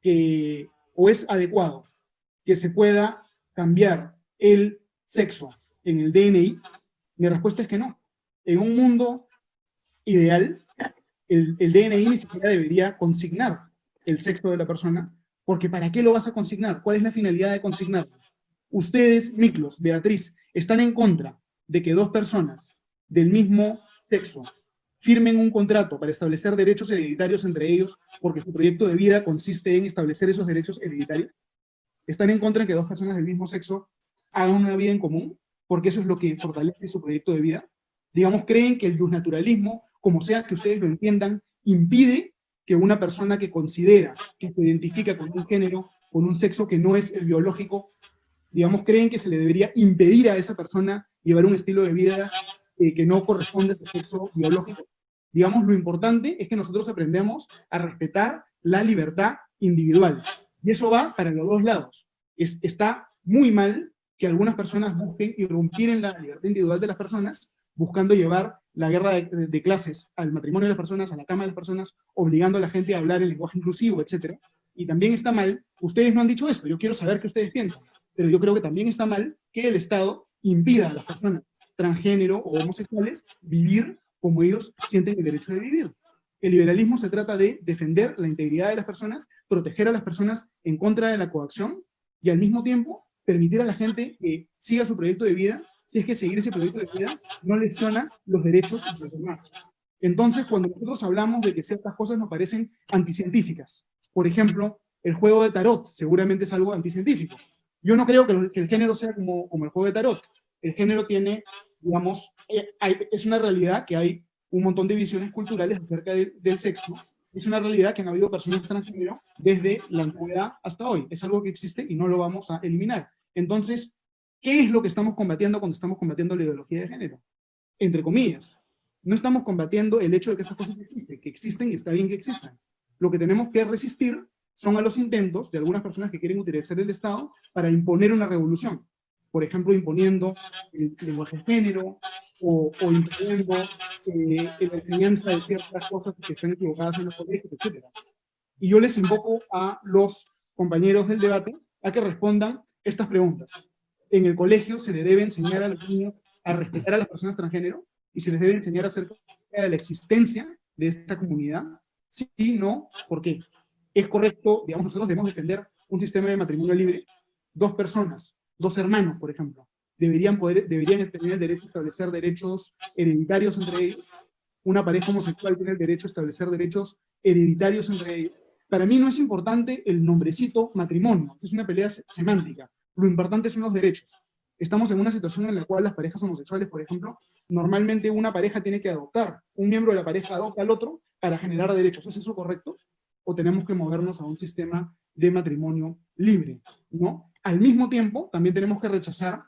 que, o es adecuado que se pueda cambiar el sexo en el DNI? Mi respuesta es que no. En un mundo ideal, el DNI ni siquiera debería consignar el sexo de la persona, porque ¿para qué lo vas a consignar? ¿Cuál es la finalidad de consignarlo? Ustedes, Miklos, Beatriz, están en contra de que dos personas del mismo sexo firmen un contrato para establecer derechos hereditarios entre ellos, porque su proyecto de vida consiste en establecer esos derechos hereditarios. Están en contra de que dos personas del mismo sexo hagan una vida en común, porque eso es lo que fortalece su proyecto de vida. Digamos, creen que el justnaturalismo, como sea que ustedes lo entiendan, impide que una persona que considera que se identifica con un género con un sexo que no es el biológico, digamos, creen que se le debería impedir a esa persona llevar un estilo de vida que no corresponde a su sexo biológico. Digamos, lo importante es que nosotros aprendamos a respetar la libertad individual. Y eso va para los dos lados. Está muy mal que algunas personas busquen irrumpir en la libertad individual de las personas, buscando llevar la guerra de clases al matrimonio de las personas, a la cama de las personas, obligando a la gente a hablar en lenguaje inclusivo, etc. Y también está mal, ustedes no han dicho esto, yo quiero saber qué ustedes piensan, pero yo creo que también está mal que el Estado impida a las personas transgénero o homosexuales vivir como ellos sienten el derecho de vivir. El liberalismo se trata de defender la integridad de las personas, proteger a las personas en contra de la coacción y al mismo tiempo permitir a la gente que siga su proyecto de vida, si es que seguir ese proyecto de vida no lesiona los derechos de los demás. Entonces, cuando nosotros hablamos de que ciertas cosas nos parecen anticientíficas, por ejemplo, el juego de tarot seguramente es algo anticientífico. Yo no creo que el género sea como el juego de tarot. El género tiene, digamos, es una realidad que hay un montón de visiones culturales acerca del sexo. Es una realidad que han habido personas transgénero desde la antigüedad hasta hoy. Es algo que existe y no lo vamos a eliminar. Entonces, ¿qué es lo que estamos combatiendo cuando estamos combatiendo la ideología de género? Entre comillas. No estamos combatiendo el hecho de que estas cosas existen, que existen y está bien que existan. Lo que tenemos que resistir son a los intentos de algunas personas que quieren utilizar el Estado para imponer una revolución. Por ejemplo, imponiendo el lenguaje de género o imponiendo la enseñanza de ciertas cosas que están equivocadas en los colegios, etc. Y yo les invoco a los compañeros del debate a que respondan estas preguntas. En el colegio se le debe enseñar a los niños a respetar a las personas transgénero y se les debe enseñar acerca de la existencia de esta comunidad. Sí, no, ¿por qué? Es correcto, digamos, nosotros debemos defender un sistema de matrimonio libre. Dos personas, dos hermanos, por ejemplo, deberían tener el derecho a establecer derechos hereditarios entre ellos. Una pareja homosexual tiene el derecho a establecer derechos hereditarios entre ellos. Para mí no es importante el nombrecito matrimonio, es una pelea semántica. Lo importante son los derechos. Estamos en una situación en la cual las parejas homosexuales, por ejemplo, normalmente una pareja tiene que adoptar, un miembro de la pareja adopta al otro para generar derechos. ¿Es eso correcto? ¿O tenemos que movernos a un sistema de matrimonio libre? ¿No? Al mismo tiempo, también tenemos que rechazar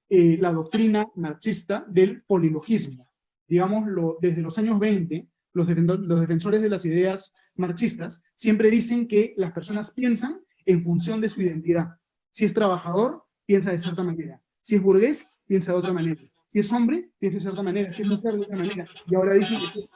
la doctrina marxista del polilogismo. Digámoslo, desde los años 20, los defensores de las ideas marxistas siempre dicen que las personas piensan en función de su identidad. Si es trabajador, piensa de cierta manera. Si es burgués, piensa de otra manera. Si es hombre, piensa de cierta manera. Si es mujer, de otra manera. Y ahora dicen que es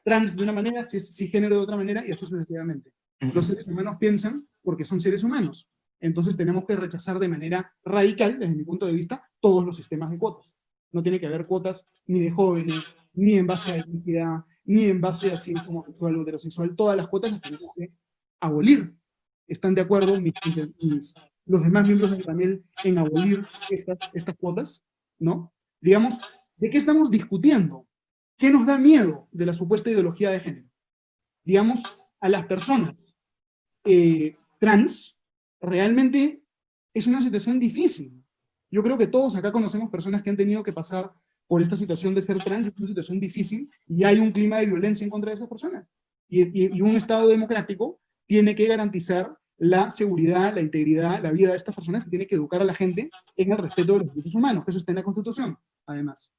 trans de una manera, si es género de otra manera, y así sucesivamente. Los seres humanos piensan porque son seres humanos. Entonces tenemos que rechazar de manera radical, desde mi punto de vista, todos los sistemas de cuotas. No tiene que haber cuotas ni de jóvenes, ni en base a identidad, ni en base a si es homosexual o heterosexual. Todas las cuotas las tenemos que abolir. ¿Están de acuerdo los demás miembros del panel en abolir estas cuotas? ¿No? Digamos, ¿de qué estamos discutiendo? ¿Qué nos da miedo de la supuesta ideología de género? Digamos, a las personas trans, realmente es una situación difícil. Yo creo que todos acá conocemos personas que han tenido que pasar por esta situación de ser trans, es una situación difícil, y hay un clima de violencia en contra de esas personas. Y un Estado democrático tiene que garantizar la seguridad, la integridad, la vida de estas personas, y tiene que educar a la gente en el respeto de los derechos humanos, que eso está en la Constitución, además.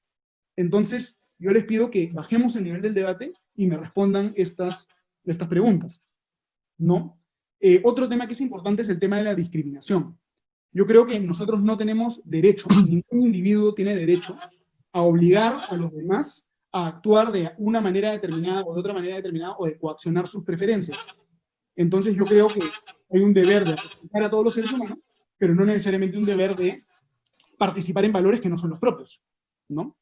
Entonces, yo les pido que bajemos el nivel del debate y me respondan estas preguntas, ¿no? Otro tema que es importante es el tema de la discriminación. Yo creo que nosotros no tenemos derecho, ningún individuo tiene derecho a obligar a los demás a actuar de una manera determinada o de otra manera determinada o de coaccionar sus preferencias. Entonces yo creo que hay un deber de respetar a todos los seres humanos, pero no necesariamente un deber de participar en valores que no son los propios, ¿no?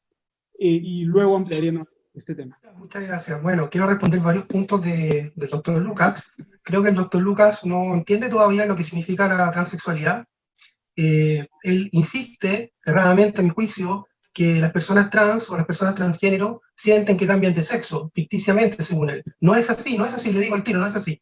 Y luego ampliaríamos este tema. Muchas gracias. Bueno, quiero responder varios puntos del doctor Lucas. Creo que el doctor Lucas no entiende todavía lo que significa la transexualidad. Él insiste, erradamente a mi juicio, que las personas trans o las personas transgénero sienten que cambian de sexo, ficticiamente según él. No es así, le digo al tiro, no es así.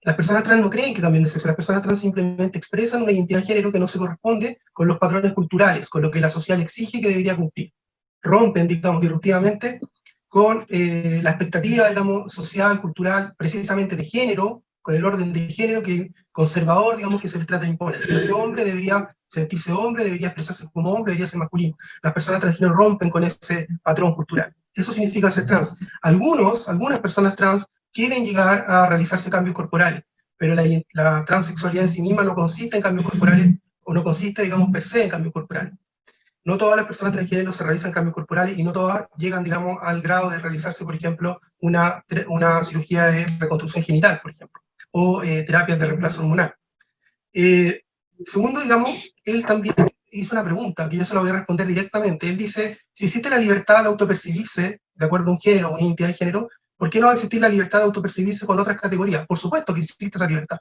Las personas trans no creen que cambien de sexo, las personas trans simplemente expresan una identidad de género que no se corresponde con los patrones culturales, con lo que la sociedad exige que debería cumplir. Rompen, digamos, disruptivamente con la expectativa, digamos, social, cultural, precisamente de género, con el orden de género que conservador, digamos, que se le trata de imponer. Si nace hombre, debería sentirse hombre, debería expresarse como hombre, debería ser masculino. Las personas transgénero rompen con ese patrón cultural. Eso significa ser trans. Algunas personas trans quieren llegar a realizarse cambios corporales, pero la transexualidad en sí misma no consiste en cambios corporales, o no consiste, digamos, per se en cambios corporales. No todas las personas transgénero se realizan cambios corporales y no todas llegan, digamos, al grado de realizarse, por ejemplo, una cirugía de reconstrucción genital, por ejemplo, o terapias de reemplazo hormonal. Segundo, digamos, él también hizo una pregunta, que yo se la voy a responder directamente. Él dice, si existe la libertad de autopercibirse de acuerdo a un género o una identidad de género, ¿por qué no va a existir la libertad de autopercibirse con otras categorías? Por supuesto que existe esa libertad.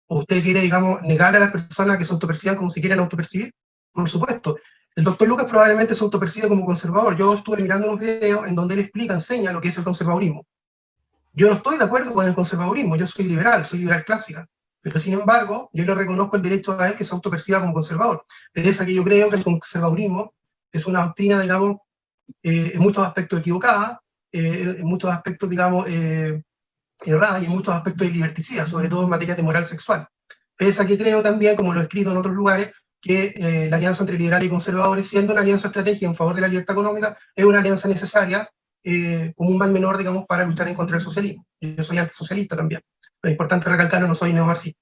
¿O usted quiere, digamos, negar a las personas que se autoperciban como si quieren autopercibir? Por supuesto. El doctor Lucas probablemente se autopercibe como conservador. Yo estuve mirando unos videos en donde él enseña lo que es el conservadurismo. Yo no estoy de acuerdo con el conservadurismo, yo soy liberal clásica, pero sin embargo, yo le reconozco el derecho a él que se autoperciba como conservador. Pese a que yo creo que el conservadurismo es una doctrina, digamos, en muchos aspectos equivocada, en muchos aspectos, digamos, errada y en muchos aspectos liberticida, sobre todo en materia de moral sexual. Pese a que creo también, como lo he escrito en otros lugares, que la alianza entre liberales y conservadores, siendo una alianza estratégica en favor de la libertad económica, es una alianza necesaria como un mal menor, digamos, para luchar en contra del socialismo. Yo soy antisocialista también, pero es importante recalcarlo, no soy neomarxista.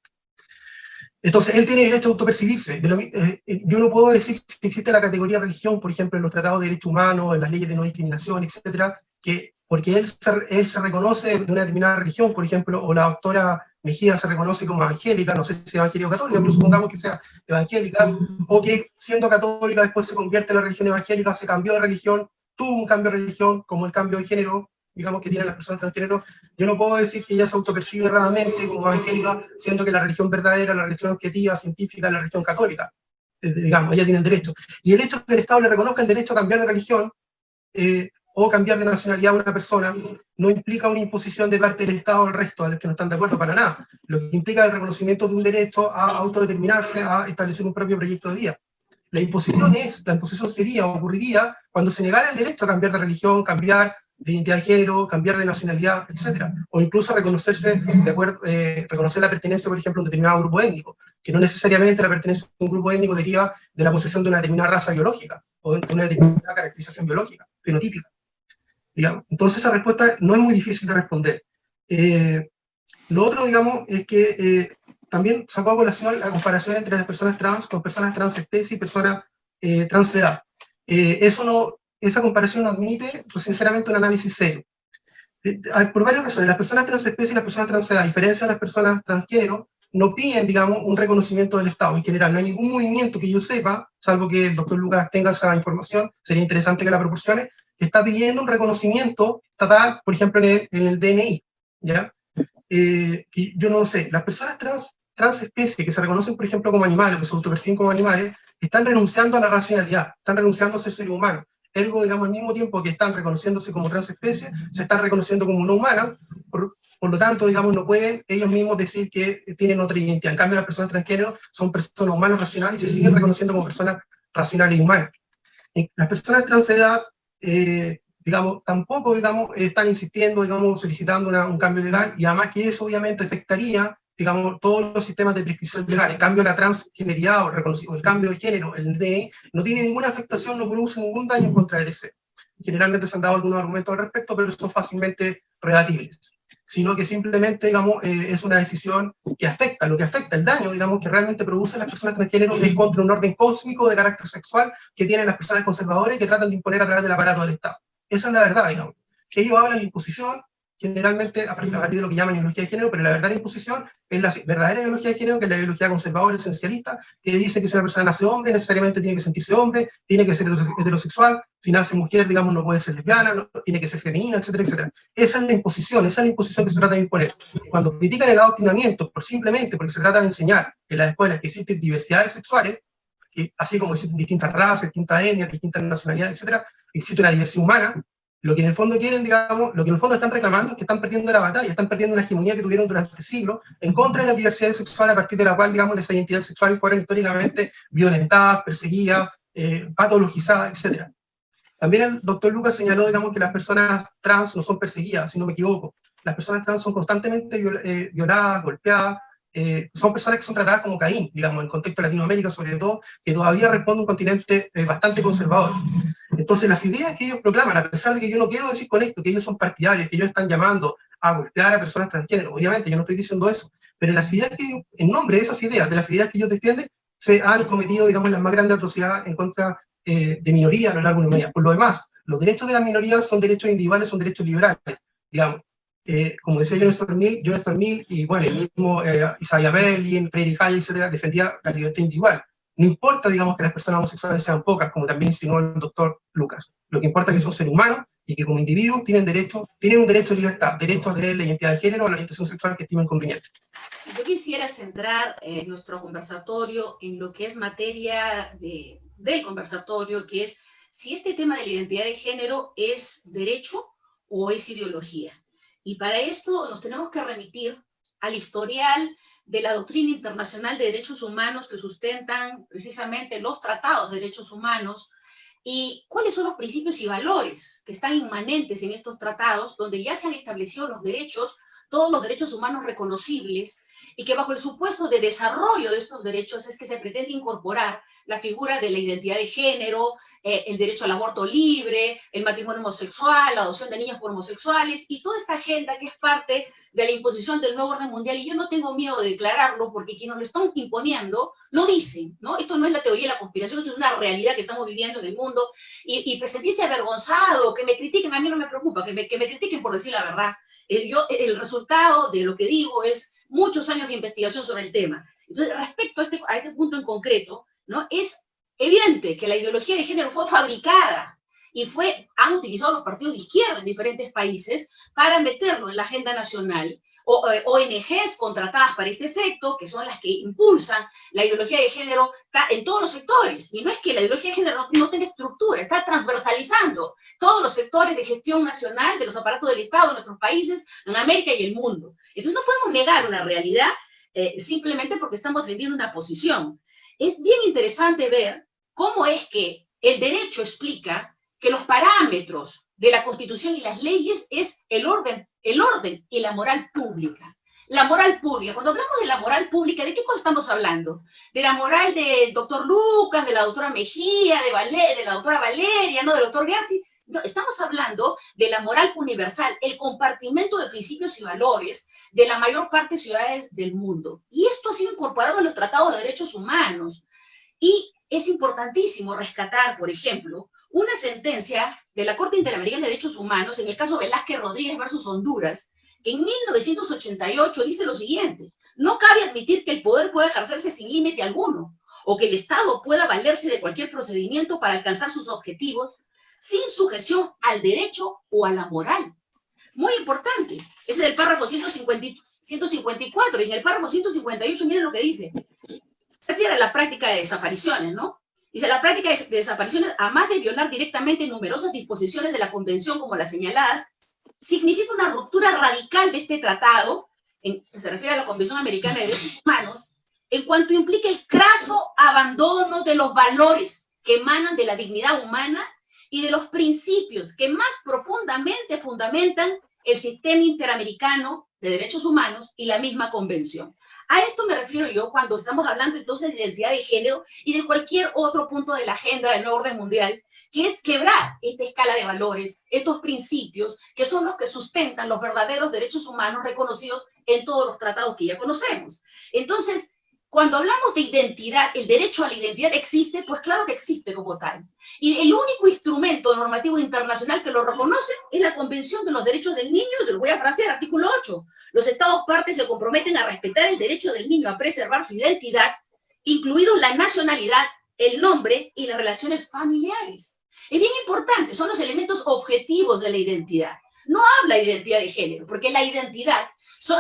Entonces, él tiene derecho a autopercibirse. Yo no puedo decir si existe la categoría religión, por ejemplo, en los tratados de derechos humanos, en las leyes de no discriminación, etcétera, que porque él se reconoce de una determinada religión, por ejemplo, o la doctora Mejía se reconoce como evangélica, no sé si es evangélica o católica, pero supongamos que sea evangélica, o que siendo católica después se convierte en la religión evangélica, se cambió de religión, tuvo un cambio de religión, como el cambio de género, digamos, que tienen las personas transgénero. Yo no puedo decir que ella se autopercibe erradamente como evangélica, siendo que la religión verdadera, la religión objetiva, científica, es la religión católica. Digamos, ella tiene el derecho. Y el hecho de que el Estado le reconozca el derecho a cambiar de religión, o cambiar de nacionalidad a una persona, no implica una imposición de parte del Estado al resto, a los que no están de acuerdo para nada. Lo que implica el reconocimiento de un derecho a autodeterminarse, a establecer un propio proyecto de vida. La imposición sería, ocurriría, cuando se negara el derecho a cambiar de religión, cambiar de identidad de género, cambiar de nacionalidad, etc. O incluso reconocer la pertenencia, por ejemplo, a un determinado grupo étnico, que no necesariamente la pertenencia a un grupo étnico deriva de la posesión de una determinada raza biológica, o de una determinada caracterización biológica, fenotípica. Digamos. Entonces esa respuesta no es muy difícil de responder. Lo otro, digamos, es que también sacó a colación la comparación entre las personas trans con personas transespecie y personas transedad. Esa comparación no admite, pues, sinceramente, un análisis serio. Por varias razones, las personas transespecie y las personas transedad, a diferencia de las personas transgénero, no piden, digamos, un reconocimiento del Estado. En general, no hay ningún movimiento que yo sepa, salvo que el doctor Lucas tenga esa información, sería interesante que la proporcione, que está pidiendo un reconocimiento estatal, por ejemplo, en el DNI, ¿ya? Que yo no lo sé. Las personas transespecie que se reconocen, por ejemplo, como animales, que se autoperciben como animales, están renunciando a la racionalidad, están renunciando a ser seres humanos. Ergo, digamos, al mismo tiempo que están reconociéndose como transespecie, se están reconociendo como no humanas, por lo tanto, digamos, no pueden ellos mismos decir que tienen otra identidad. En cambio, las personas transgénero son personas humanas racionales y se siguen reconociendo como personas racionales y humanas. Las personas transedad, digamos, tampoco, digamos, están insistiendo, digamos, solicitando un cambio legal, y además que eso obviamente afectaría, digamos, todos los sistemas de prescripción legal. En cambio, la transgeneridad o el cambio de género, el DNI, no tiene ninguna afectación, no produce ningún daño en contra del DC. Generalmente se han dado algunos argumentos al respecto, pero son fácilmente rebatibles. Sino que simplemente, digamos, es una decisión que afecta, lo que afecta, el daño, digamos, que realmente producen las personas transgénero es contra un orden cósmico de carácter sexual que tienen las personas conservadoras y que tratan de imponer a través del aparato del Estado. Esa es la verdad, digamos. Ellos hablan de imposición, generalmente a partir de lo que llaman ideología de género, pero la verdadera imposición es la verdadera ideología de género, que es la ideología conservadora, esencialista, que dice que si una persona nace hombre, necesariamente tiene que sentirse hombre, tiene que ser heterosexual, si nace mujer, digamos, no puede ser lesbiana, no, tiene que ser femenina, etcétera, etcétera. Esa es la imposición que se trata de imponer. Cuando critican el adoctrinamiento, simplemente porque se trata de enseñar en las escuelas que existen diversidades sexuales, así como existen distintas razas, distintas etnias, distintas nacionalidades, etcétera, existe una diversidad humana. Lo que en el fondo quieren, digamos, lo que en el fondo están reclamando es que están perdiendo la batalla, están perdiendo una hegemonía que tuvieron durante siglos en contra de la diversidad sexual, a partir de la cual, digamos, las identidades sexuales fueron históricamente violentadas, perseguidas, patologizadas, etc. También el doctor Lucas señaló, digamos, que las personas trans no son perseguidas, si no me equivoco. las personas trans son constantemente violadas, golpeadas, son personas que son tratadas como Caín, digamos, en el contexto de Latinoamérica sobre todo, que todavía responde a un continente bastante conservador. Entonces, las ideas que ellos proclaman, a pesar de que yo no quiero decir con esto que ellos son partidarios, que ellos están llamando a golpear a personas transgénero, obviamente yo no estoy diciendo eso, pero las ideas que ellos, en nombre de esas ideas, de las ideas que ellos defienden, se han cometido, digamos, las más grandes atrocidades en contra de minorías a lo largo de la humanidad. Por lo demás, los derechos de las minorías son derechos individuales, son derechos liberales, digamos. Como decía John Stuart Mill y bueno, el mismo Isaiah Berlin, Friedrich Hayek, etcétera, defendía la libertad individual. No importa, digamos, que las personas homosexuales sean pocas, como también insinuó el doctor Lucas. Lo que importa es que son seres humanos y que como individuos tienen un derecho a libertad, derecho a tener la identidad de género o la orientación sexual que estimen conveniente. Si yo quisiera centrar nuestro conversatorio en lo que es materia del conversatorio, que es si este tema de la identidad de género es derecho o es ideología. Y para esto nos tenemos que remitir al historial de la doctrina internacional de derechos humanos que sustentan precisamente los tratados de derechos humanos y cuáles son los principios y valores que están inmanentes en estos tratados donde ya se han establecido los derechos, todos los derechos humanos reconocibles y que bajo el supuesto de desarrollo de estos derechos es que se pretende incorporar la figura de la identidad de género, el derecho al aborto libre, el matrimonio homosexual, la adopción de niños por homosexuales y toda esta agenda que es parte de la imposición del nuevo orden mundial. Y yo no tengo miedo de declararlo porque quienes lo están imponiendo lo dicen, ¿no? Esto no es la teoría de la conspiración, esto es una realidad que estamos viviendo en el mundo y sentirse avergonzado, que me critiquen, a mí no me preocupa, que me critiquen por decir la verdad. El resultado de lo que digo es muchos años de investigación sobre el tema. Entonces, respecto a este punto en concreto, ¿no? Es evidente que la ideología de género fue fabricada y han utilizado los partidos de izquierda en diferentes países para meterlo en la agenda nacional. ONGs contratadas para este efecto, que son las que impulsan la ideología de género en todos los sectores. Y no es que la ideología de género no tenga estructura, está transversalizando todos los sectores de gestión nacional de los aparatos del Estado en nuestros países, en América y el mundo. Entonces no podemos negar una realidad simplemente porque estamos defendiendo una posición. Es bien interesante ver cómo es que el derecho explica que los parámetros de la Constitución y las leyes es el orden y la moral pública. La moral pública, cuando hablamos de la moral pública, ¿de qué cosa estamos hablando? De la moral del doctor Lucas, de la doctora Mejía, de la doctora Valeria, ¿no? Del doctor Gassi. No, estamos hablando de la moral universal, el compartimento de principios y valores de la mayor parte de ciudades del mundo. Y esto ha sido incorporado en los tratados de derechos humanos. Y es importantísimo rescatar, por ejemplo, una sentencia de la Corte Interamericana de Derechos Humanos, en el caso Velázquez Rodríguez versus Honduras, que en 1988 dice lo siguiente: no cabe admitir que el poder pueda ejercerse sin límite alguno, o que el Estado pueda valerse de cualquier procedimiento para alcanzar sus objetivos, sin sujeción al derecho o a la moral. Muy importante. Ese es el párrafo 154. Y en el párrafo 158, miren lo que dice. Se refiere a la práctica de desapariciones, ¿no? Dice, la práctica de desapariciones, además de violar directamente numerosas disposiciones de la Convención como las señaladas, significa una ruptura radical de este tratado, se refiere a la Convención Americana de Derechos Humanos, en cuanto implica el craso abandono de los valores que emanan de la dignidad humana y de los principios que más profundamente fundamentan el sistema interamericano de derechos humanos y la misma convención. A esto me refiero yo cuando estamos hablando entonces de identidad de género y de cualquier otro punto de la agenda del nuevo orden mundial, que es quebrar esta escala de valores, estos principios que son los que sustentan los verdaderos derechos humanos reconocidos en todos los tratados que ya conocemos. Entonces, cuando hablamos de identidad, el derecho a la identidad existe, pues claro que existe como tal. Y el único instrumento normativo internacional que lo reconoce es la Convención de los Derechos del Niño, se lo voy a frasear, artículo 8. Los Estados partes se comprometen a respetar el derecho del niño a preservar su identidad, incluidos la nacionalidad, el nombre y las relaciones familiares. Es bien importante, son los elementos objetivos de la identidad. No habla de identidad de género, porque la identidad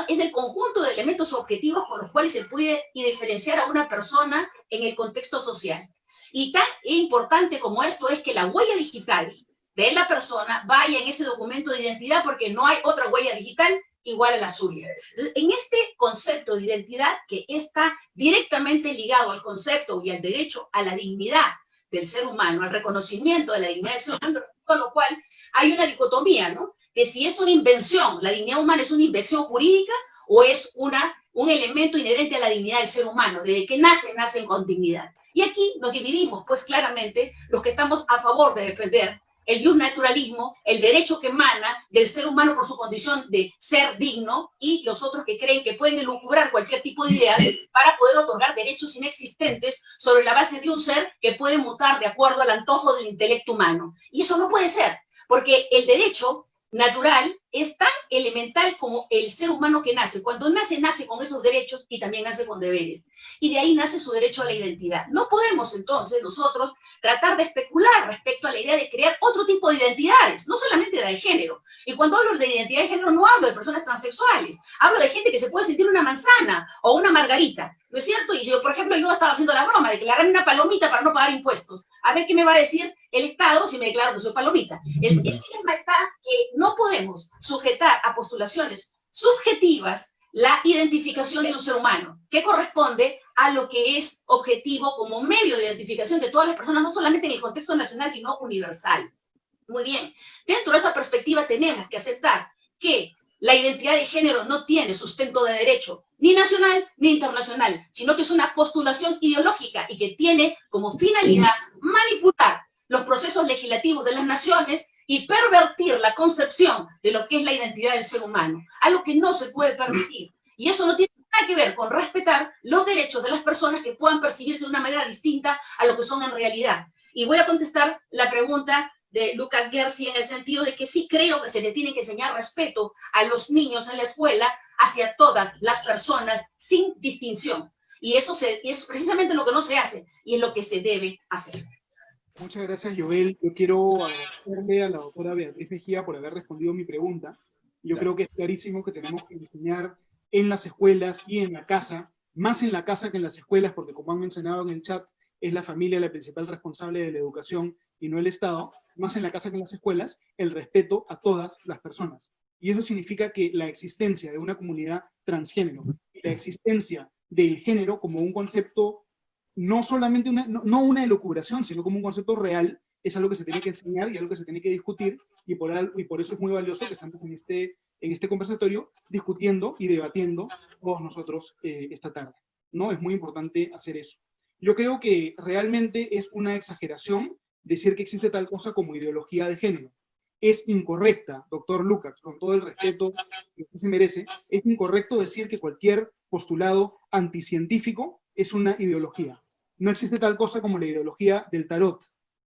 es el conjunto de elementos objetivos con los cuales se puede diferenciar a una persona en el contexto social. Y tan importante como esto es que la huella digital de la persona vaya en ese documento de identidad, porque no hay otra huella digital igual a la suya. En este concepto de identidad, que está directamente ligado al concepto y al derecho a la dignidad del ser humano, al reconocimiento de la dignidad del ser humano, con lo cual hay una dicotomía, ¿no? de si es una invención, la dignidad humana es una invención jurídica o es un elemento inherente a la dignidad del ser humano, desde que nacen con dignidad. Y aquí nos dividimos, pues claramente, los que estamos a favor de defender el naturalismo, el derecho que emana del ser humano por su condición de ser digno, y los otros que creen que pueden elucubrar cualquier tipo de ideas para poder otorgar derechos inexistentes sobre la base de un ser que puede mutar de acuerdo al antojo del intelecto humano. Y eso no puede ser, porque el derecho natural es tan elemental como el ser humano que nace. Cuando nace, nace con esos derechos y también nace con deberes. Y de ahí nace su derecho a la identidad. No podemos entonces nosotros tratar de especular respecto a la idea de crear otro tipo de identidades, no solamente de género. Y cuando hablo de identidad de género no hablo de personas transexuales, hablo de gente que se puede sentir una manzana o una margarita, ¿no es cierto? Y si yo, por ejemplo, yo estaba haciendo la broma de declararme una palomita para no pagar impuestos, a ver qué me va a decir el Estado si me declaro que soy palomita. El tema está que no podemos sujetar a postulaciones subjetivas la identificación de un ser humano, que corresponde a lo que es objetivo como medio de identificación de todas las personas, no solamente en el contexto nacional, sino universal. Muy bien, dentro de esa perspectiva tenemos que aceptar que la identidad de género no tiene sustento de derecho, ni nacional ni internacional, sino que es una postulación ideológica y que tiene como finalidad manipular los procesos legislativos de las naciones y pervertir la concepción de lo que es la identidad del ser humano, algo que no se puede permitir. Y eso no tiene nada que ver con respetar los derechos de las personas que puedan percibirse de una manera distinta a lo que son en realidad. Y voy a contestar la pregunta de Lucas Gersi en el sentido de que sí creo que se le tiene que enseñar respeto a los niños en la escuela hacia todas las personas sin distinción. Y eso es precisamente lo que no se hace y es lo que se debe hacer. Muchas gracias, Joel. Yo quiero agradecerle a la doctora Beatriz Mejía por haber respondido mi pregunta. Yo creo que es clarísimo que tenemos que enseñar en las escuelas y en la casa, más en la casa que en las escuelas, porque como han mencionado en el chat, es la familia la principal responsable de la educación y no el Estado, más en la casa que en las escuelas, el respeto a todas las personas. Y eso significa que la existencia de una comunidad transgénero, la existencia del género como un concepto, no solamente no una elucubración, sino como un concepto real, es algo que se tiene que enseñar y algo que se tiene que discutir, y por eso es muy valioso que estamos en este conversatorio discutiendo y debatiendo todos nosotros esta tarde, ¿no? Es muy importante hacer eso. Yo creo que realmente es una exageración decir que existe tal cosa como ideología de género. Es incorrecta, doctor Lucas, con todo el respeto que usted se merece, es incorrecto decir que cualquier postulado anticientífico es una ideología. No existe tal cosa como la ideología del tarot.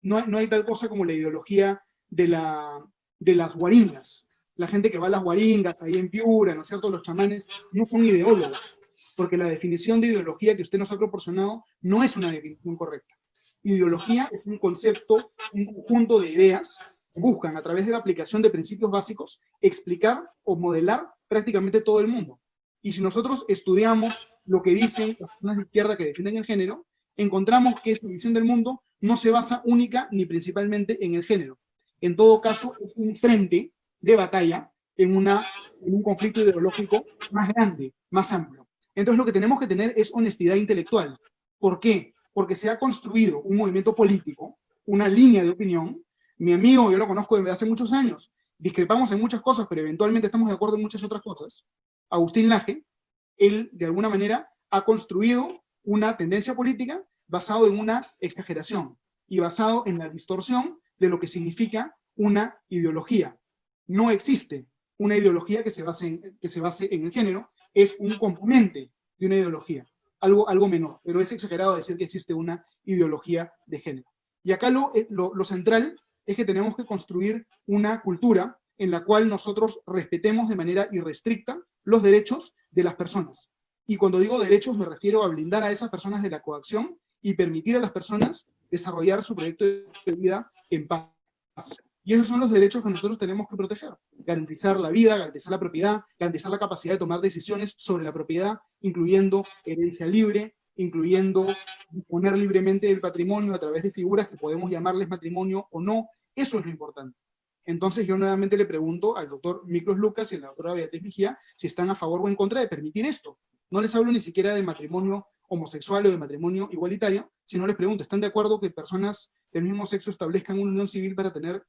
No hay tal cosa como la ideología de las guaringas. La gente que va a las guaringas, ahí en Piura, ¿no es cierto? Los chamanes no son ideólogos, porque la definición de ideología que usted nos ha proporcionado no es una definición correcta. Ideología es un concepto, un conjunto de ideas que buscan, a través de la aplicación de principios básicos, explicar o modelar prácticamente todo el mundo. Y si nosotros estudiamos lo que dicen las personas de izquierda que defienden el género, encontramos que esa visión del mundo no se basa única ni principalmente en el género. En todo caso, es un frente de batalla en un conflicto ideológico más grande, más amplio. Entonces lo que tenemos que tener es honestidad intelectual. ¿Por qué? Porque se ha construido un movimiento político, una línea de opinión. Mi amigo, yo lo conozco desde hace muchos años, discrepamos en muchas cosas, pero eventualmente estamos de acuerdo en muchas otras cosas. Agustín Laje, él de alguna manera ha construido una tendencia política basado en una exageración y basado en la distorsión de lo que significa una ideología. No existe una ideología que se base en el género, es un componente de una ideología, algo menor, pero es exagerado decir que existe una ideología de género. Y acá lo central es que tenemos que construir una cultura en la cual nosotros respetemos de manera irrestricta los derechos de las personas. Y cuando digo derechos me refiero a blindar a esas personas de la coacción y permitir a las personas desarrollar su proyecto de vida en paz. Y esos son los derechos que nosotros tenemos que proteger. Garantizar la vida, garantizar la propiedad, garantizar la capacidad de tomar decisiones sobre la propiedad, incluyendo herencia libre, incluyendo disponer libremente del patrimonio a través de figuras que podemos llamarles matrimonio o no. Eso es lo importante. Entonces yo nuevamente le pregunto al doctor Miklos Lucas y a la doctora Beatriz Mejía si están a favor o en contra de permitir esto. No les hablo ni siquiera de matrimonio homosexual o de matrimonio igualitario, sino les pregunto, ¿están de acuerdo que personas del mismo sexo establezcan una unión civil para tener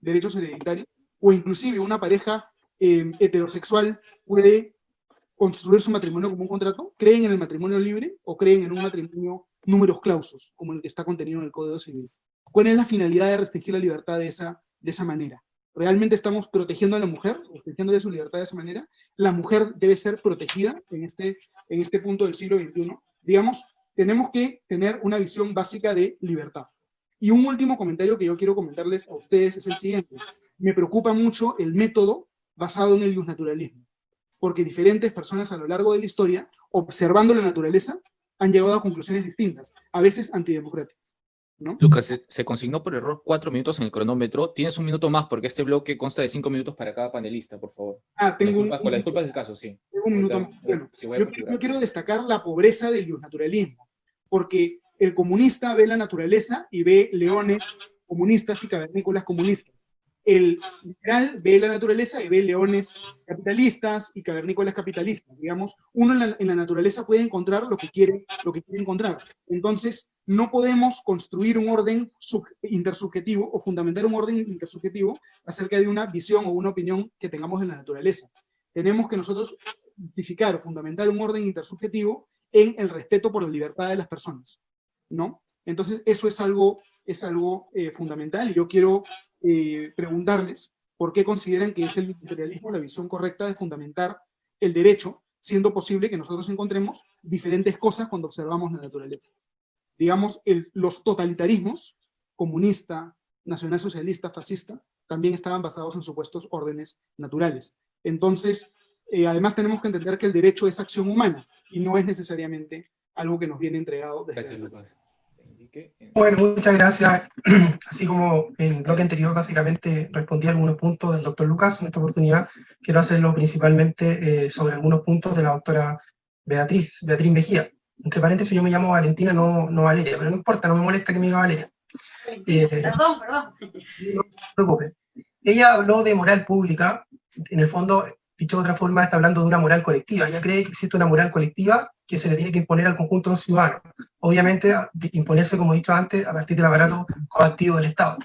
derechos hereditarios? o inclusive una pareja heterosexual puede construir su matrimonio como un contrato? ¿Creen en el matrimonio libre o creen en un matrimonio numerus clausus, como el que está contenido en el Código Civil? ¿Cuál es la finalidad de restringir la libertad de esa manera? ¿Realmente estamos protegiendo a la mujer, restringiéndole su libertad de esa manera? La mujer debe ser protegida en este punto del siglo XXI. Digamos, tenemos que tener una visión básica de libertad. Y un último comentario que yo quiero comentarles a ustedes es el siguiente. Me preocupa mucho el método basado en el iusnaturalismo, porque diferentes personas a lo largo de la historia, observando la naturaleza, han llegado a conclusiones distintas, a veces antidemocráticas, ¿no? Lucas, se consignó por error 4 minutos en el cronómetro. Tienes un minuto más porque este bloque consta de 5 minutos para cada panelista, por favor. Tengo con las disculpas del caso, sí. un minuto más. Bueno, Sí, voy a yo quiero destacar la pobreza del iusnaturalismo, porque el comunista ve la naturaleza y ve leones comunistas y cavernícolas comunistas. El liberal ve la naturaleza y ve leones capitalistas y cavernícolas capitalistas. Digamos, uno en la naturaleza puede encontrar lo que quiere encontrar. Entonces, no podemos construir un orden intersubjetivo o fundamentar un orden intersubjetivo acerca de una visión o una opinión que tengamos de la naturaleza. Tenemos que nosotros justificar o fundamentar un orden intersubjetivo en el respeto por la libertad de las personas, ¿no? Entonces, eso es algo fundamental, y yo quiero preguntarles por qué consideran que es el liberalismo la visión correcta de fundamentar el derecho, siendo posible que nosotros encontremos diferentes cosas cuando observamos la naturaleza. Digamos, los totalitarismos, comunista, nacionalsocialista, fascista, también estaban basados en supuestos órdenes naturales. Entonces, además tenemos que entender que el derecho es acción humana y no es necesariamente algo que nos viene entregado desde Gracias, Lucas. Bueno, muchas gracias. Así como en el bloque anterior básicamente respondí a algunos puntos del doctor Lucas, en esta oportunidad quiero hacerlo principalmente sobre algunos puntos de la doctora Beatriz Mejía. Entre paréntesis, yo me llamo Valentina, no Valeria, pero no importa, no me molesta que me diga Valeria. Perdón. No se preocupe. Ella habló de moral pública, en el fondo, dicho de otra forma, está hablando de una moral colectiva. Ella cree que existe una moral colectiva que se le tiene que imponer al conjunto de los ciudadanos. Obviamente, imponerse, como he dicho antes, a partir del aparato coactivo del Estado.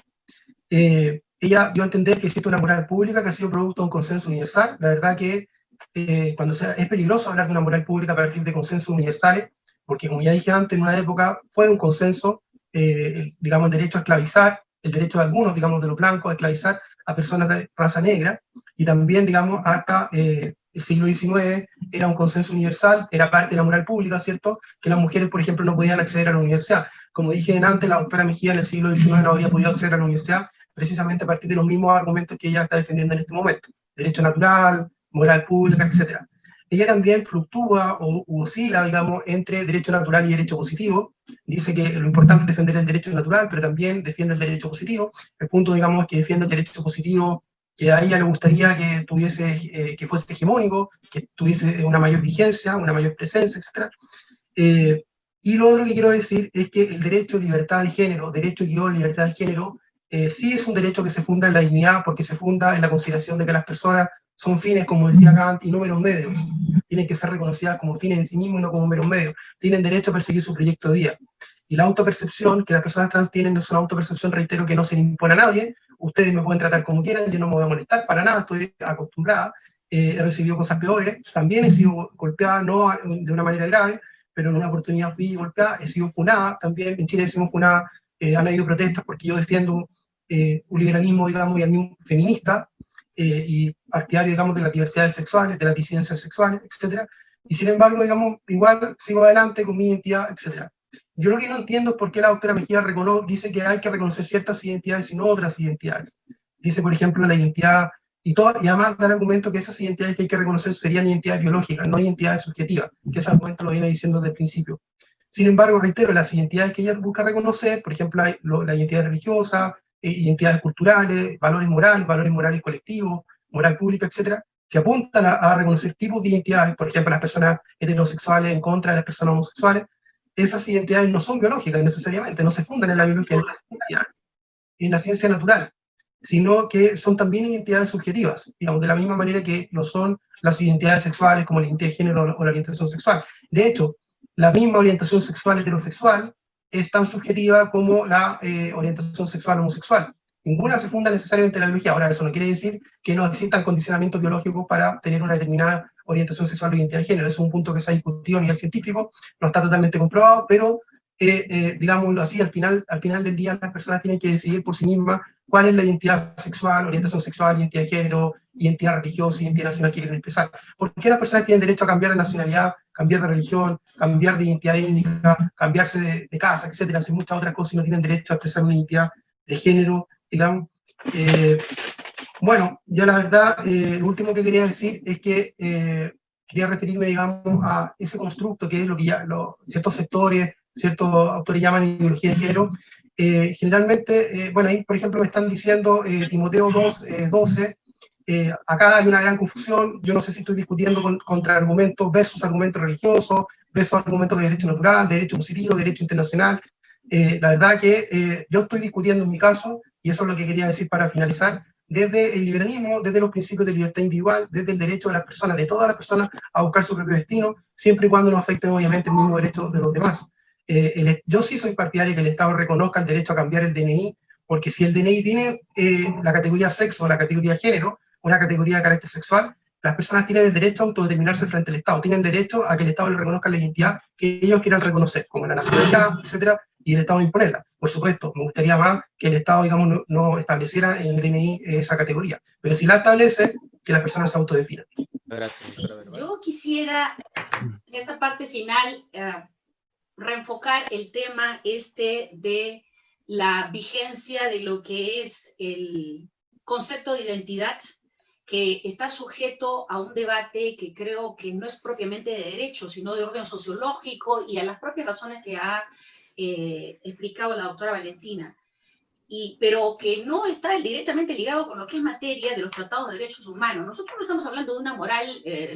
Ella dio a entender que existe una moral pública que ha sido producto de un consenso universal. La verdad que es peligroso hablar de una moral pública a partir de consensos universales, porque como ya dije antes, en una época fue un consenso, digamos, el derecho a esclavizar, el derecho de algunos, digamos, de los blancos a esclavizar a personas de raza negra, y también, digamos, hasta el siglo XIX era un consenso universal, era parte de la moral pública, ¿cierto?, que las mujeres, por ejemplo, no podían acceder a la universidad. Como dije antes, la doctora Mejía en el siglo XIX no habría podido acceder a la universidad precisamente a partir de los mismos argumentos que ella está defendiendo en este momento: derecho natural, moral pública, etc. Ella también fluctúa o oscila, digamos, entre derecho natural y derecho positivo. Dice que lo importante es defender el derecho natural, pero también defiende el derecho positivo. El punto, digamos, que defiende el derecho positivo, que a ella le gustaría que tuviese, que fuese hegemónico, que tuviese una mayor vigencia, una mayor presencia, etc. Y lo otro que quiero decir es que el derecho a libertad de género, libertad de género, sí es un derecho que se funda en la dignidad, porque se funda en la consideración de que las personas son fines, como decía Kant, y no meros medios. Tienen que ser reconocidas como fines en sí mismos y no como meros medios. Tienen derecho a perseguir su proyecto de vida. Y la autopercepción que las personas trans tienen es una autopercepción, reitero, que no se le impone a nadie. Ustedes me pueden tratar como quieran, yo no me voy a molestar para nada, estoy acostumbrada. He recibido cosas peores, también he sido golpeada, no de una manera grave, pero en una oportunidad fui golpeada, he sido funada, también en Chile decimos funada, han habido protestas porque yo defiendo un liberalismo, digamos, y al mismo feminista, y partidario, digamos, de las diversidades sexuales, de las disidencias sexuales, etc. Y sin embargo, digamos, igual sigo adelante con mi identidad, etc. Yo lo que no entiendo es por qué la doctora Mejía dice que hay que reconocer ciertas identidades y no otras identidades. Dice, por ejemplo, la identidad, y además da el argumento que esas identidades que hay que reconocer serían identidades biológicas, no identidades subjetivas, que ese argumento lo viene diciendo desde el principio. Sin embargo, reitero, las identidades que ella busca reconocer, por ejemplo, la identidad religiosa, identidades culturales, valores morales colectivos, moral pública, etcétera, que apuntan a reconocer tipos de identidades, por ejemplo, las personas heterosexuales en contra de las personas homosexuales. Esas identidades no son biológicas necesariamente, no se fundan en la biología, en la ciencia natural, sino que son también identidades subjetivas, digamos, de la misma manera que lo son las identidades sexuales, como la identidad de género o la orientación sexual. De hecho, la misma orientación sexual heterosexual es tan subjetiva como la orientación sexual homosexual. Ninguna se funda necesariamente en la biología. Ahora, eso no quiere decir que no existan condicionamientos biológicos para tener una determinada orientación sexual o identidad de género. Es un punto que se ha discutido a nivel científico, no está totalmente comprobado, pero digámoslo así, al final del día las personas tienen que decidir por sí mismas cuál es la identidad sexual, orientación sexual, identidad de género, identidad religiosa, identidad nacional que quieren expresar. ¿Por qué las personas tienen derecho a cambiar de nacionalidad, cambiar de religión, cambiar de identidad étnica, cambiarse de casa, etcétera, hacer muchas otras cosas y no tienen derecho a expresar una identidad de género, digamos? Bueno, yo la verdad, lo último que quería decir es que quería referirme, digamos, a ese constructo que es lo que ya ciertos sectores, ciertos autores llaman ideología de género. Generalmente, bueno, ahí por ejemplo me están diciendo Timoteo 2:12, acá hay una gran confusión, yo no sé si estoy discutiendo contra argumentos versus argumentos religiosos, versus argumentos de derecho natural, de derecho positivo, de derecho internacional. La verdad que yo estoy discutiendo en mi caso, y eso es lo que quería decir para finalizar, desde el liberalismo, desde los principios de libertad individual, desde el derecho de las personas, de todas las personas, a buscar su propio destino, siempre y cuando no afecten obviamente el mismo derecho de los demás. Yo sí soy partidario de que el Estado reconozca el derecho a cambiar el DNI, porque si el DNI tiene la categoría sexo, la categoría género, una categoría de carácter sexual, las personas tienen el derecho a autodeterminarse frente al Estado, tienen derecho a que el Estado les reconozca la identidad que ellos quieran reconocer, como la nacionalidad, etcétera, y el Estado imponerla. Por supuesto, me gustaría más que el Estado, digamos, no estableciera en el DNI esa categoría, pero si la establece, que las personas se autodefinan. Gracias, doctora Verbal. Yo quisiera, en esta parte final, reenfocar el tema de la vigencia de lo que es el concepto de identidad, que está sujeto a un debate que creo que no es propiamente de derecho, sino de orden sociológico y a las propias razones que ha explicado la doctora Valentina, pero que no está directamente ligado con lo que es materia de los tratados de derechos humanos. Nosotros no estamos hablando de una moral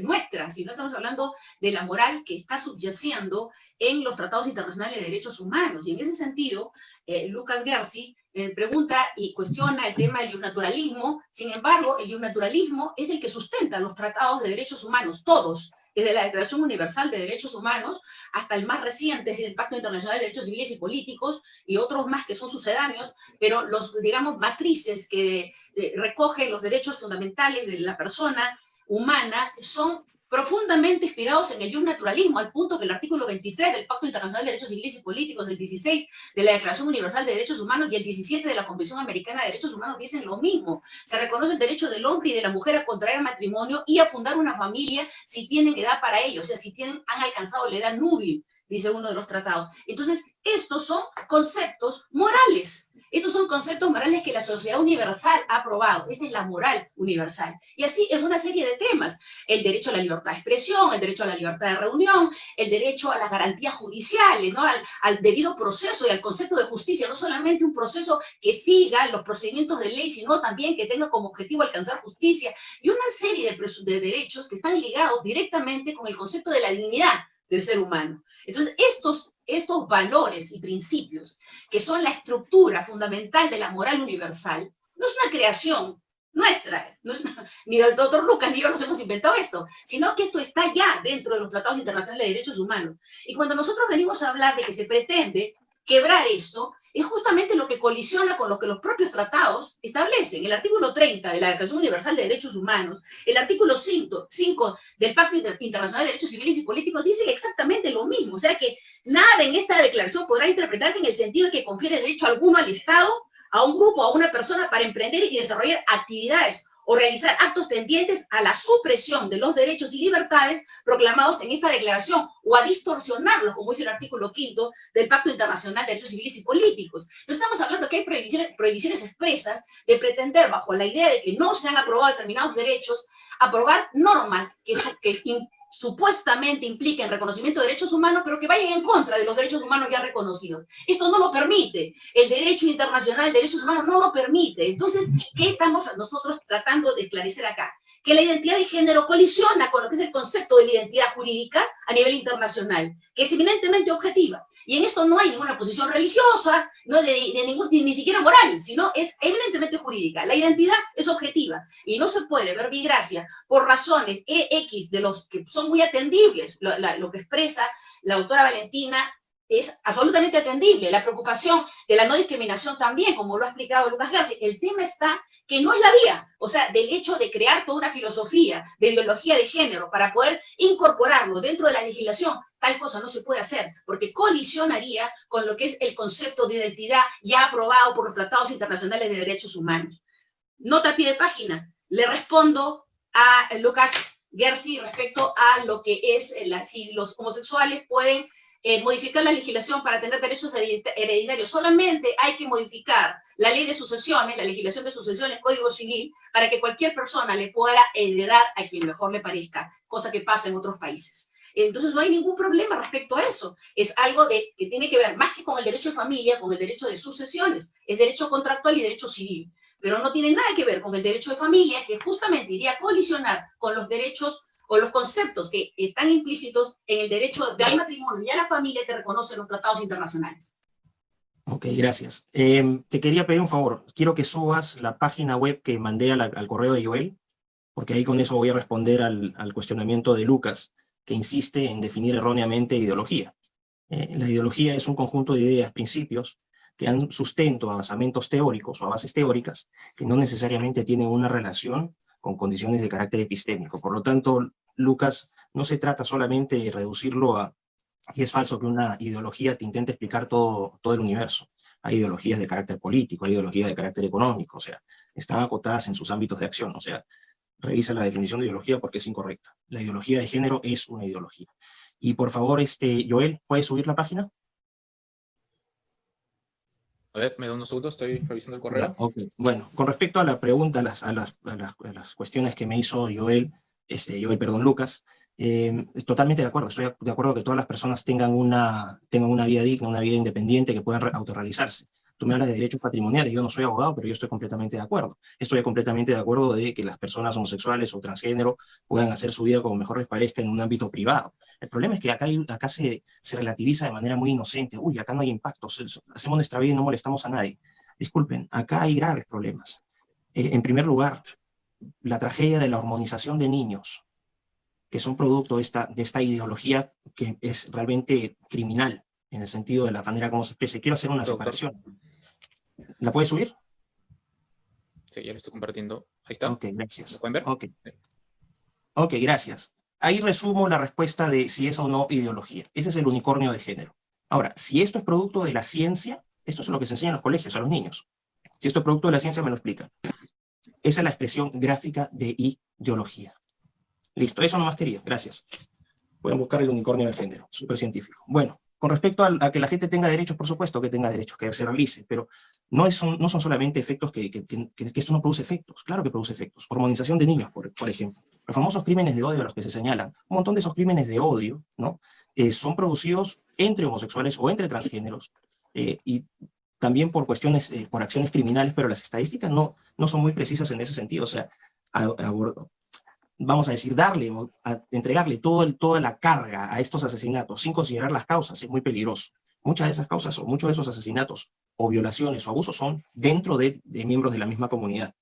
nuestra, sino estamos hablando de la moral que está subyaciendo en los tratados internacionales de derechos humanos. Y en ese sentido, Lucas Gersi pregunta y cuestiona el tema del naturalismo. Sin embargo, el naturalismo es el que sustenta los tratados de derechos humanos, todos, desde la Declaración Universal de Derechos Humanos hasta el más reciente, es el Pacto Internacional de Derechos Civiles y Políticos, y otros más que son sucedáneos, pero los, digamos, matrices que recogen los derechos fundamentales de la persona humana son profundamente inspirados en el naturalismo, al punto que el artículo 23 del Pacto Internacional de Derechos Civiles y Políticos, el 16 de la Declaración Universal de Derechos Humanos y el 17 de la Convención Americana de Derechos Humanos dicen lo mismo. Se reconoce el derecho del hombre y de la mujer a contraer matrimonio y a fundar una familia si tienen edad para ello, o sea, si han alcanzado la edad núbil, dice uno de los tratados. Entonces, estos son conceptos morales. Estos son conceptos morales que la sociedad universal ha aprobado. Esa es la moral universal. Y así en una serie de temas. El derecho a la libertad de expresión, el derecho a la libertad de reunión, el derecho a las garantías judiciales, ¿no? al debido proceso y al concepto de justicia. No solamente un proceso que siga los procedimientos de ley, sino también que tenga como objetivo alcanzar justicia. Y una serie de derechos que están ligados directamente con el concepto de la dignidad del ser humano. Entonces, estos valores y principios, que son la estructura fundamental de la moral universal, no es una creación nuestra, ni del doctor Lucas ni yo nos hemos inventado esto, sino que esto está ya dentro de los tratados internacionales de derechos humanos. Y cuando nosotros venimos a hablar de que se pretende quebrar esto, es justamente lo que colisiona con lo que los propios tratados establecen. El artículo 30 de la Declaración Universal de Derechos Humanos, el artículo 5 del Pacto Internacional de Derechos Civiles y Políticos dice exactamente lo mismo. O sea que nada en esta declaración podrá interpretarse en el sentido de que confiere derecho alguno al Estado, a un grupo, a una persona para emprender y desarrollar actividades o realizar actos tendientes a la supresión de los derechos y libertades proclamados en esta declaración o a distorsionarlos, como dice el artículo 5 del Pacto Internacional de Derechos Civiles y Políticos. No estamos hablando que hay prohibiciones expresas de pretender, bajo la idea de que no se han aprobado determinados derechos, aprobar normas que supuestamente impliquen reconocimiento de derechos humanos, pero que vayan en contra de los derechos humanos ya reconocidos. Esto no lo permite. El derecho internacional de derechos humanos no lo permite. Entonces, ¿qué estamos nosotros tratando de esclarecer acá? Que la identidad de género colisiona con lo que es el concepto de la identidad jurídica a nivel internacional, que es eminentemente objetiva. Y en esto no hay ninguna posición religiosa, no ni siquiera moral, sino es eminentemente jurídica. La identidad es objetiva y no se puede ver Vigracia por razones X de los que son muy atendibles, lo que expresa la doctora Valentina es absolutamente atendible. La preocupación de la no discriminación también, como lo ha explicado Lucas García. El tema está que no es la vía, o sea, del hecho de crear toda una filosofía de ideología de género para poder incorporarlo dentro de la legislación, tal cosa no se puede hacer, porque colisionaría con lo que es el concepto de identidad ya aprobado por los tratados internacionales de derechos humanos. Nota a pie de página. Le respondo a Lucas Gersi respecto a lo que es si los homosexuales pueden modificar la legislación para tener derechos hereditarios. Solamente hay que modificar la ley de sucesiones, la legislación de sucesiones, Código Civil, para que cualquier persona le pueda heredar a quien mejor le parezca, cosa que pasa en otros países. Entonces no hay ningún problema respecto a eso. Es algo que tiene que ver más que con el derecho de familia, con el derecho de sucesiones. Es derecho contractual y derecho civil. Pero no tiene nada que ver con el derecho de familia, que justamente iría a colisionar con los derechos o los conceptos que están implícitos en el derecho al matrimonio y a la familia que reconocen los tratados internacionales. Ok, gracias. Te quería pedir un favor. Quiero que subas la página web que mandé al correo de Joel, porque ahí con eso voy a responder al cuestionamiento de Lucas, que insiste en definir erróneamente ideología. La ideología es un conjunto de ideas, principios, que dan sustento a basamentos teóricos o a bases teóricas que no necesariamente tienen una relación con condiciones de carácter epistémico. Por lo tanto, Lucas, no se trata solamente de reducirlo a, y es falso que una ideología te intente explicar todo el universo. Hay ideologías de carácter político, hay ideologías de carácter económico, o sea, están acotadas en sus ámbitos de acción, o sea, revisa la definición de ideología porque es incorrecta. La ideología de género es una ideología. Y por favor, Joel, ¿puedes subir la página? A ver, me da unos segundos, estoy revisando el correo. Okay. Bueno, con respecto a la pregunta, a las cuestiones que me hizo Lucas, totalmente de acuerdo. Estoy de acuerdo que todas las personas tengan una vida digna, una vida independiente, que puedan autorrealizarse. Tú me hablas de derechos patrimoniales, yo no soy abogado, pero yo estoy completamente de acuerdo. Estoy completamente de acuerdo de que las personas homosexuales o transgénero puedan hacer su vida como mejor les parezca en un ámbito privado. El problema es que acá se relativiza de manera muy inocente. Uy, acá no hay impactos, hacemos nuestra vida y no molestamos a nadie. Disculpen, acá hay graves problemas. En primer lugar, la tragedia de la hormonización de niños, que son producto de esta ideología que es realmente criminal, en el sentido de la manera como se expresa. Quiero hacer una separación. ¿La puedes subir? Sí, ya lo estoy compartiendo. Ahí está. Ok, gracias. ¿Lo pueden ver? Ok, gracias. Ahí resumo la respuesta de si es o no ideología. Ese es el unicornio de género. Ahora, si esto es producto de la ciencia, esto es lo que se enseña en los colegios a los niños. Si esto es producto de la ciencia, me lo explican. Esa es la expresión gráfica de ideología. Listo, eso nomás quería. Gracias. Pueden buscar el unicornio de género, súper científico. Bueno, con respecto a que la gente tenga derechos, por supuesto que tenga derechos, que se realice, pero no son solamente efectos que esto no produce efectos. Claro que produce efectos. Hormonización de niños, por ejemplo. Los famosos crímenes de odio a los que se señalan, un montón de esos crímenes de odio, ¿no? Son producidos entre homosexuales o entre transgéneros, y también por cuestiones, por acciones criminales, pero las estadísticas no son muy precisas en ese sentido. O sea, vamos a decir, entregarle toda la carga a estos asesinatos sin considerar las causas es muy peligroso. Muchas de esas causas o muchos de esos asesinatos o violaciones o abusos son dentro de miembros de la misma comunidad.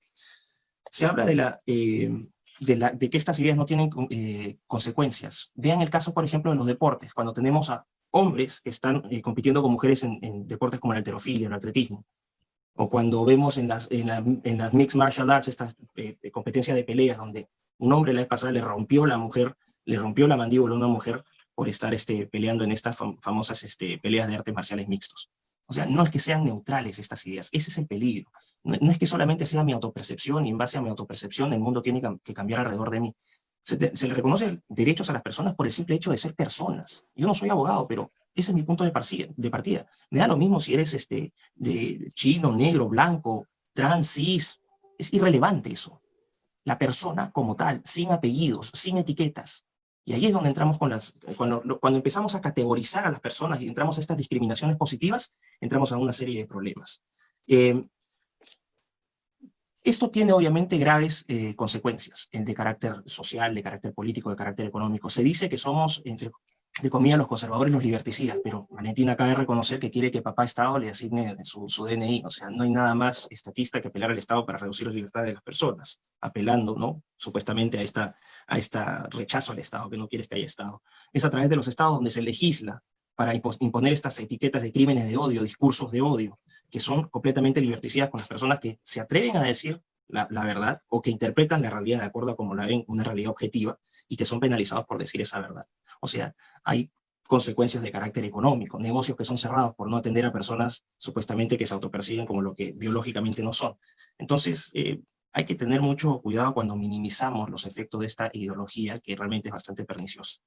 Se habla de que estas ideas no tienen consecuencias. Vean el caso, por ejemplo, en los deportes, cuando tenemos a hombres que están compitiendo con mujeres en deportes como la halterofilia, el atletismo, o cuando vemos en las Mixed Martial Arts, estas competencias de peleas, donde un hombre la vez pasada le rompió la mandíbula a una mujer por estar peleando en estas famosas peleas de artes marciales mixtos. O sea, no es que sean neutrales estas ideas, ese es el peligro. No es que solamente sea mi autopercepción y en base a mi autopercepción el mundo tiene que cambiar alrededor de mí. Se le reconoce derechos a las personas por el simple hecho de ser personas. Yo no soy abogado, pero ese es mi punto de partida. Me da lo mismo si eres de chino, negro, blanco, trans, cis. Es irrelevante eso. La persona como tal, sin apellidos, sin etiquetas. Y ahí es donde entramos cuando empezamos a categorizar a las personas y entramos a estas discriminaciones positivas, entramos a una serie de problemas. Esto tiene obviamente graves consecuencias de carácter social, de carácter político, de carácter económico. Se dice que somos, entre comillas, los conservadores, los liberticidas, pero Valentina acaba de reconocer que quiere que papá Estado le asigne su DNI. O sea, no hay nada más estatista que apelar al Estado para reducir la libertad de las personas, apelando, ¿no?, supuestamente a esta rechazo al Estado, que no quieres que haya Estado. Es a través de los estados donde se legisla para imponer estas etiquetas de crímenes de odio, discursos de odio, que son completamente liberticidas con las personas que se atreven a decir la verdad o que interpretan la realidad de acuerdo a como la ven, una realidad objetiva, y que son penalizados por decir esa verdad. O sea, hay consecuencias de carácter económico, negocios que son cerrados por no atender a personas supuestamente que se autoperciben como lo que biológicamente no son. Entonces, hay que tener mucho cuidado cuando minimizamos los efectos de esta ideología que realmente es bastante perniciosa.